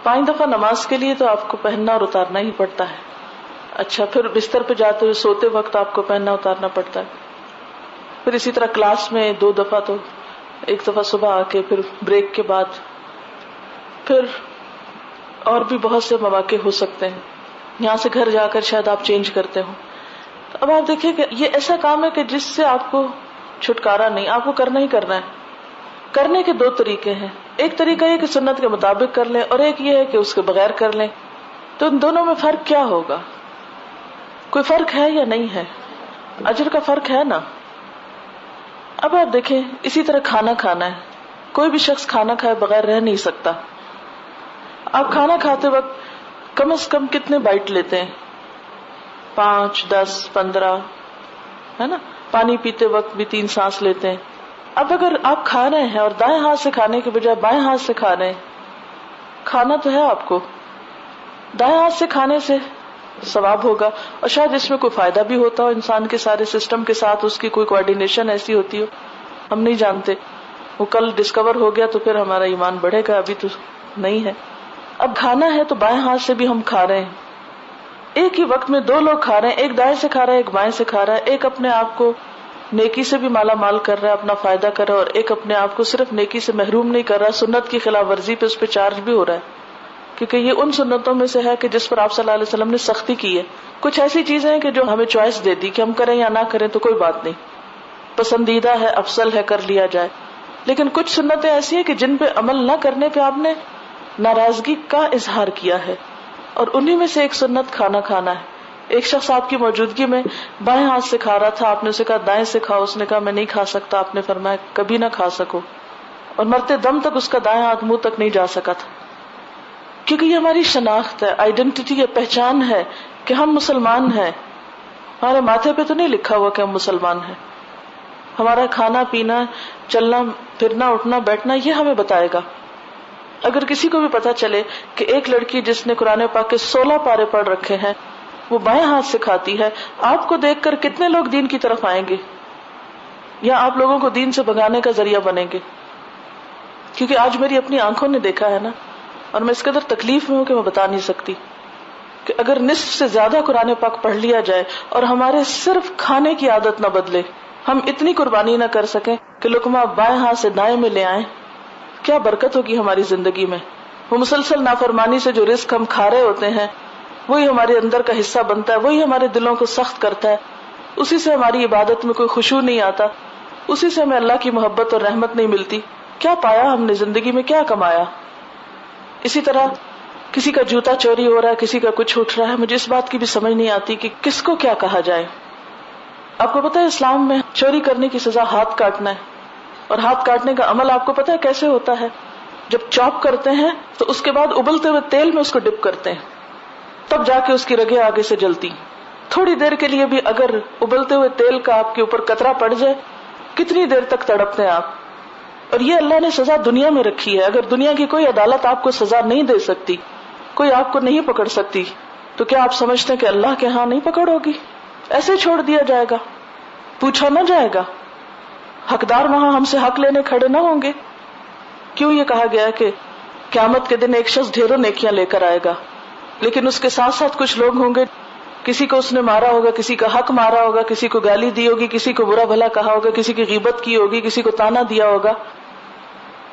5 دفعہ نماز کے لیے تو آپ کو پہننا اور اتارنا ہی پڑتا ہے۔ اچھا، پھر بستر پہ جاتے ہوئے سوتے وقت آپ کو پہننا اتارنا پڑتا ہے۔ پھر اسی طرح کلاس میں 2 دفعہ، تو 1 دفعہ صبح آ کے، پھر بریک کے بعد، پھر اور بھی بہت سے مواقع ہو سکتے ہیں۔ یہاں سے گھر جا کر شاید آپ چینج کرتے ہو۔ اب آپ دیکھیں کہ یہ ایسا کام ہے کہ جس سے آپ کو چھٹکارا نہیں، آپ کو کرنا ہی کرنا ہے۔ کرنے کے 2 طریقے ہیں، ایک طریقہ یہ کہ سنت کے مطابق کر لیں، اور ایک یہ ہے کہ اس کے بغیر کر لیں۔ تو ان دونوں میں فرق کیا ہوگا؟ کوئی فرق ہے یا نہیں ہے؟ اجر کا فرق ہے نا۔ اب آپ دیکھیں، اسی طرح کھانا کھانا ہے، کوئی بھی شخص کھانا کھائے بغیر رہ نہیں سکتا۔ آپ کھانا کھاتے وقت کم از کم کتنے بائٹ لیتے ہیں؟ 5، 10، 15، ہے نا؟ پانی پیتے وقت بھی 3 سانس لیتے ہیں۔ اب اگر آپ کھا رہے ہیں اور دائیں ہاتھ سے کھانے کے بجائے بائیں ہاتھ سے کھا رہے ہیں، کھانا تو ہے آپ کو، دائیں ہاتھ سے کھانے سے ثواب ہوگا، اور شاید اس میں کوئی فائدہ بھی ہوتا ہو، انسان کے سارے سسٹم کے ساتھ اس کی کوئی کوارڈینیشن ایسی ہوتی ہو، ہم نہیں جانتے، وہ کل ڈسکور ہو گیا تو پھر ہمارا ایمان بڑھے گا، ابھی تو نہیں ہے۔ اب کھانا ہے تو بائیں ہاتھ سے بھی ہم کھا رہے ہیں، ایک ہی وقت میں 2 لوگ کھا رہے ہیں، ایک دائیں سے کھا رہا ہے، ایک بائیں سے کھا رہا ہے، ایک اپنے آپ کو نیکی سے بھی مالا مال کر رہا ہے، اپنا فائدہ کر رہا ہے، اور ایک اپنے آپ کو صرف نیکی سے محروم نہیں کر رہا، سنت کی خلاف ورزی پہ اس پہ چارج بھی ہو رہا ہے، کیونکہ یہ ان سنتوں میں سے ہے کہ جس پر آپ صلی اللہ علیہ وسلم نے سختی کی ہے۔ کچھ ایسی چیزیں ہیں کہ جو ہمیں چوائس دے دی کہ ہم کریں یا نہ کریں تو کوئی بات نہیں، پسندیدہ ہے، افضل ہے، کر لیا جائے، لیکن کچھ سنتیں ایسی ہیں کہ جن پہ عمل نہ کرنے پہ آپ نے ناراضگی کا اظہار کیا ہے، اور انہی میں سے ایک سنت کھانا کھانا ہے۔ ایک شخص آپ کی موجودگی میں بائیں ہاتھ سے کھا رہا تھا، آپ نے اسے کہا دائیں سے کھاؤ، اس نے کہا میں نہیں کھا سکتا، آپ نے فرمایا کبھی نہ کھا سکو، اور مرتے دم تک اس کا دائیں ہاتھ منہ تک نہیں جا سکا تھا، کیونکہ یہ ہماری شناخت ہے، آئیڈینٹی ہے، پہچان ہے کہ ہم مسلمان ہیں۔ ہمارے ماتھے پہ تو نہیں لکھا ہوا کہ ہم مسلمان ہیں، ہمارا کھانا پینا، چلنا پھرنا، اٹھنا بیٹھنا یہ ہمیں بتائے گا۔ اگر کسی کو بھی پتا چلے کہ ایک لڑکی جس نے قرآن پاک کے 16 پارے پڑھ رکھے ہیں وہ بائیں ہاتھ سے کھاتی ہے، آپ کو دیکھ کر کتنے لوگ دین کی طرف آئیں گے، یا آپ لوگوں کو دین سے بھگانے کا ذریعہ بنیں گے؟ کیونکہ آج میری اپنی آنکھوں نے دیکھا ہے نا، اور میں اس قدر تکلیف میں ہوں کہ میں بتا نہیں سکتی کہ اگر نصف سے زیادہ قرآن پاک پڑھ لیا جائے اور ہمارے صرف کھانے کی عادت نہ بدلے، ہم اتنی قربانی نہ کر سکیں کہ لقمہ بائیں ہاتھ سے دائیں میں لے آئیں، کیا برکت ہوگی ہماری زندگی میں۔ وہ مسلسل نافرمانی سے جو رزق ہم کھا رہے ہوتے ہیں وہی ہمارے اندر کا حصہ بنتا ہے، وہی ہمارے دلوں کو سخت کرتا ہے، اسی سے ہماری عبادت میں کوئی خشوع نہیں آتا، اسی سے ہمیں اللہ کی محبت اور رحمت نہیں ملتی۔ کیا پایا ہم نے زندگی میں، کیا کمایا؟ اسی طرح کسی کا جوتا چوری ہو رہا ہے، کسی کا کچھ اٹھ رہا ہے، مجھے اس بات کی بھی سمجھ نہیں آتی کہ کس کو کیا کہا جائے۔ آپ کو پتا ہے اسلام میں چوری کرنے کی سزا ہاتھ کاٹنا ہے، اور ہاتھ کاٹنے کا عمل آپ کو پتا ہے کیسے ہوتا ہے؟ جب چاپ کرتے ہیں تو اس کے بعد ابلتے ہوئے تیل میں اس کو ڈپ کرتے ہیں، تب جا کے اس کی رگیں آگے سے جلتی. تھوڑی دیر کے لیے بھی اگر ابلتے ہوئے تیل کا آپ کے اوپر قطرہ پڑ جائے، کتنی دیر تک تڑپتے ہیں آپ. اور یہ اللہ نے سزا دنیا میں رکھی ہے. اگر دنیا کی کوئی عدالت آپ کو سزا نہیں دے سکتی، کوئی آپ کو نہیں پکڑ سکتی، تو کیا آپ سمجھتے ہیں کہ اللہ کے ہاں نہیں پکڑ ہوگی؟ ایسے چھوڑ دیا جائے گا، پوچھا نہ جائے گا، حقدار وہاں ہم سے حق لینے کھڑے نہ ہوں گے؟ کیوں یہ کہا گیا کہ قیامت کے دن ایک شخص ڈھیروں نیکیاں لے کر آئے گا، لیکن اس کے ساتھ ساتھ کچھ لوگ ہوں گے، کسی کو اس نے مارا ہوگا، کسی کا حق مارا ہوگا، کسی کو گالی دی ہوگی، کسی کو برا بھلا کہا ہوگا، کسی کی غیبت کی ہوگی، کسی کو تانا دیا ہوگا.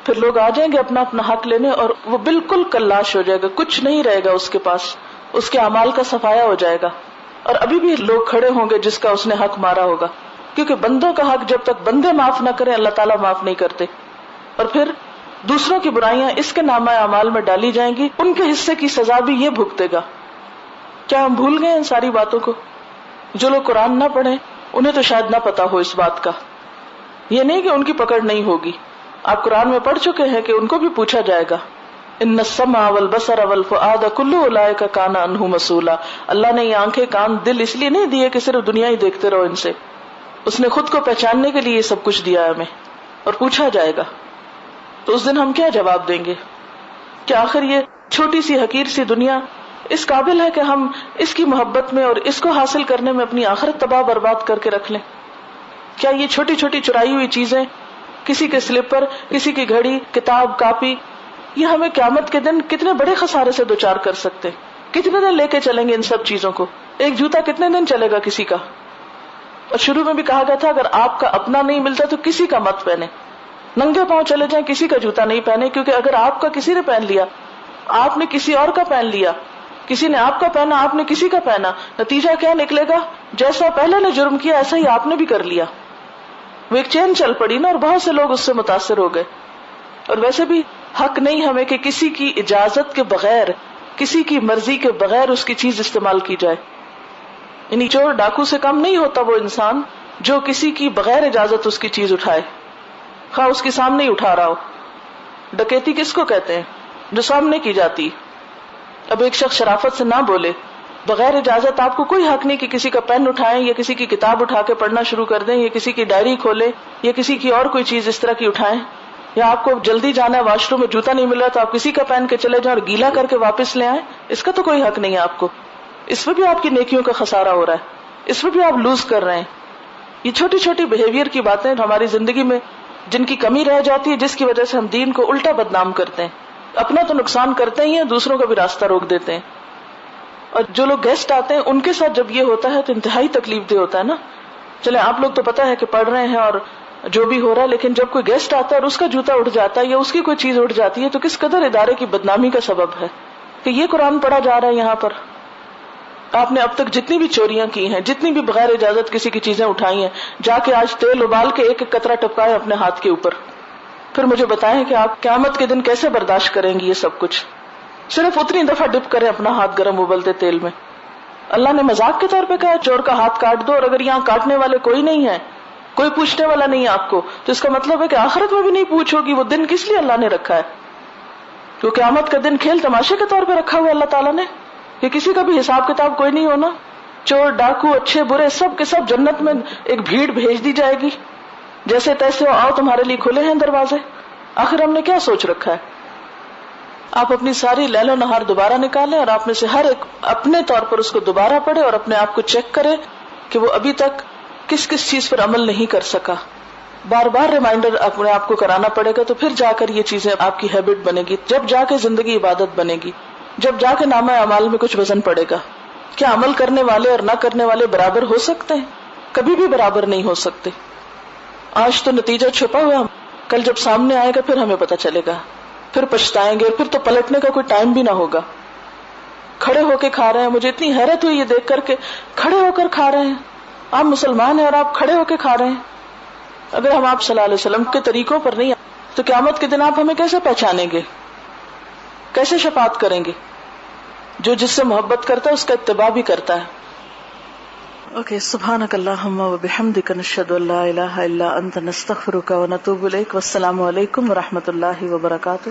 پھر لوگ آ جائیں گے اپنا اپنا حق لینے، اور وہ بالکل کلاش ہو جائے گا، کچھ نہیں رہے گا اس کے پاس، اس کے اعمال کا صفایا ہو جائے گا. اور ابھی بھی لوگ کھڑے ہوں گے جس کا اس نے حق مارا ہوگا، کیونکہ بندوں کا حق جب تک بندے معاف نہ کریں اللہ تعالیٰ معاف نہیں کرتے. اور پھر دوسروں کی برائیاں اس کے نامہ اعمال میں ڈالی جائیں گی، ان کے حصے کی سزا بھی یہ بھگتے گا. کیا ہم بھول گئے ان ساری باتوں کو؟ جو لوگ قرآن نہ پڑھیں انہیں تو شاید نہ پتا ہو اس بات کا. یہ نہیں کہ ان کی پکڑ نہیں ہوگی، آپ قرآن میں پڑھ چکے ہیں کہ ان کو بھی پوچھا جائے گا. ان السمع والبصر والفؤاد کل اولئک کان عنہ مسئولا. اللہ نے یہ آنکھیں کان دل اس لیے نہیں دیے کہ صرف دنیا ہی دیکھتے رہو ان سے، اس نے خود کو پہچاننے کے لیے یہ سب کچھ دیا ہے ہمیں، اور پوچھا جائے گا. تو اس دن ہم کیا جواب دیں گے؟ کہ آخر یہ چھوٹی سی حقیر سی دنیا اس قابل ہے کہ ہم اس کی محبت میں اور اس کو حاصل کرنے میں اپنی آخرت تباہ برباد کر کے رکھ لیں؟ کیا یہ چھوٹی چھوٹی چرائی ہوئی چیزیں، کسی کے سلیپر، کسی کی گھڑی، کتاب، کاپی، یہ ہمیں قیامت کے دن کتنے بڑے خسارے سے دوچار کر سکتے؟ کتنے دن لے کے چلیں گے ان سب چیزوں کو؟ ایک جوتا کتنے دن چلے گا کسی کا؟ اور شروع میں بھی کہا گیا تھا اگر آپ کا اپنا نہیں ملتا تو کسی کا مت پہنے، ننگے پاؤں چلے جائیں، کسی کا جوتا نہیں پہنے، کیونکہ اگر آپ کا کسی نے پہن لیا، آپ نے کسی اور کا پہن لیا، کسی نے آپ کا پہنا، آپ نے کسی کا پہنا، نتیجہ کیا نکلے گا؟ جیسا پہلے نے جرم کیا ایسا ہی آپ نے بھی کر لیا. وہ ایک چین چل پڑی نا، اور بہت سے لوگ اس سے متاثر ہو گئے. اور ویسے بھی حق نہیں ہمیں کہ کسی کی اجازت کے بغیر، کسی کی مرضی کے بغیر اس کی چیز استعمال کی جائے. یعنی چور ڈاکو سے کم نہیں ہوتا وہ انسان جو کسی کی بغیر اجازت اس کی چیز اٹھائے، خواہ اس کے سامنے ہی اٹھا رہا ہو. ڈکیتی کس کو کہتے ہیں؟ جو سامنے کی جاتی. اب ایک شخص شرافت سے نہ بولے، بغیر اجازت آپ کو کوئی حق نہیں کہ کسی کا پین اٹھائیں یا کسی کی کتاب اٹھا کے پڑھنا شروع کر دیں یا کسی کی ڈائری کھولیں یا کسی کی اور کوئی چیز اس طرح کی اٹھائیں. یا آپ کو جلدی جانا ہے، واش روم میں جوتا نہیں مل رہا تو آپ کسی کا پہن کے چلے جائیں اور گیلا کر کے واپس لے آئیں، اس کا تو کوئی حق نہیں ہے آپ کو. اس میں بھی آپ کی نیکیوں کا خسارہ ہو رہا ہے، اس میں بھی آپ لوز کر رہے ہیں. یہ چھوٹی چھوٹی بہیویئر کی باتیں ہماری زندگی میں جن کی کمی رہ جاتی ہے، جس کی وجہ سے ہم دین کو الٹا بدنام کرتے ہیں. اپنا تو نقصان کرتے ہی ہیں، دوسروں کا بھی راستہ روک دیتے ہیں. اور جو لوگ گیسٹ آتے ہیں ان کے ساتھ جب یہ ہوتا ہے تو انتہائی تکلیف دہ ہوتا ہے نا. چلے آپ لوگ تو پتا ہے کہ پڑھ رہے ہیں اور جو بھی ہو رہا ہے، لیکن جب کوئی گیسٹ آتا ہے اور اس کا جوتا اٹھ جاتا ہے یا اس کی کوئی چیز اٹھ جاتی ہے تو کس قدر ادارے کی بدنامی کا سبب ہے کہ یہ قرآن پڑھا جا رہا ہے یہاں پر. آپ نے اب تک جتنی بھی چوریاں کی ہیں، جتنی بھی بغیر اجازت کسی کی چیزیں اٹھائی ہیں، جا کے آج تیل ابال کے ایک ایک قطرہ ٹپکائے اپنے ہاتھ کے اوپر. پھر مجھے بتائیں کہ آپ قیامت کے دن کیسے برداشت کریں گی یہ سب کچھ؟ صرف اتنی دفعہ ڈپ کریں اپنا ہاتھ گرم ابلتے تیل میں. اللہ نے مذاق کے طور پہ کہا چور کا ہاتھ کاٹ دو، اور اگر یہاں کاٹنے والے کوئی نہیں ہے، کوئی پوچھنے والا نہیں ہے آپ کو، تو اس کا مطلب ہے کہ آخرت میں بھی نہیں پوچھو گی. وہ دن کس لیے اللہ نے رکھا ہے؟ کیونکہ قیامت کا دن کھیل تماشے کے طور پہ رکھا ہوا اللہ تعالیٰ نے، کہ کسی کا بھی حساب کتاب کوئی نہیں ہونا. چور ڈاکو اچھے برے سب کے سب جنت میں ایک بھیڑ بھیج دی جائے گی، جیسے تیسے آؤ تمہارے لیے کھلے ہیں دروازے. آخر ہم نے کیا سوچ رکھا ہے؟ آپ اپنی ساری لیل و نہار دوبارہ نکالیں اور آپ میں سے ہر ایک اپنے طور پر اس کو دوبارہ پڑھے اور اپنے آپ کو چیک کرے کہ وہ ابھی تک کس کس چیز پر عمل نہیں کر سکا. بار بار ریمائنڈر اپنے آپ کو کرانا پڑے گا، تو پھر جا کر یہ چیزیں آپ کی ہیبٹ بنے گی، جب جا کے زندگی عبادت بنے گی، جب جا کے نامہ اعمال میں کچھ وزن پڑے گا. کیا عمل کرنے والے اور نہ کرنے والے برابر ہو سکتے ہیں؟ کبھی بھی برابر نہیں ہو سکتے. آج تو نتیجہ چھپا ہوا، کل جب سامنے آئے گا پھر ہمیں پتہ چلے گا، پھر پچھتائیں گے، پھر تو پلٹنے کا کوئی ٹائم بھی نہ ہوگا. کھڑے ہو کے کھا رہے ہیں، مجھے اتنی حیرت ہوئی یہ دیکھ کر کے کھڑے ہو کر کھا رہے ہیں. آپ مسلمان ہیں اور آپ کھڑے ہو کے کھا رہے ہیں. اگر ہم آپ صلی اللہ علیہ وسلم کے طریقوں پر نہیں تو قیامت کے دن آپ ہمیں کیسے پہچانیں گے؟ کیسے شفاعت کریں گے؟ جو جس سے محبت کرتا ہے اس کا اتباع بھی کرتا ہے. اوکے، سبحانک اللہم و بحمدک، نشہد ان لا الہ الا انت، نستغفرک و نتوب الیک، والسلام علیکم و رحمۃ اللہ وبرکاتہ۔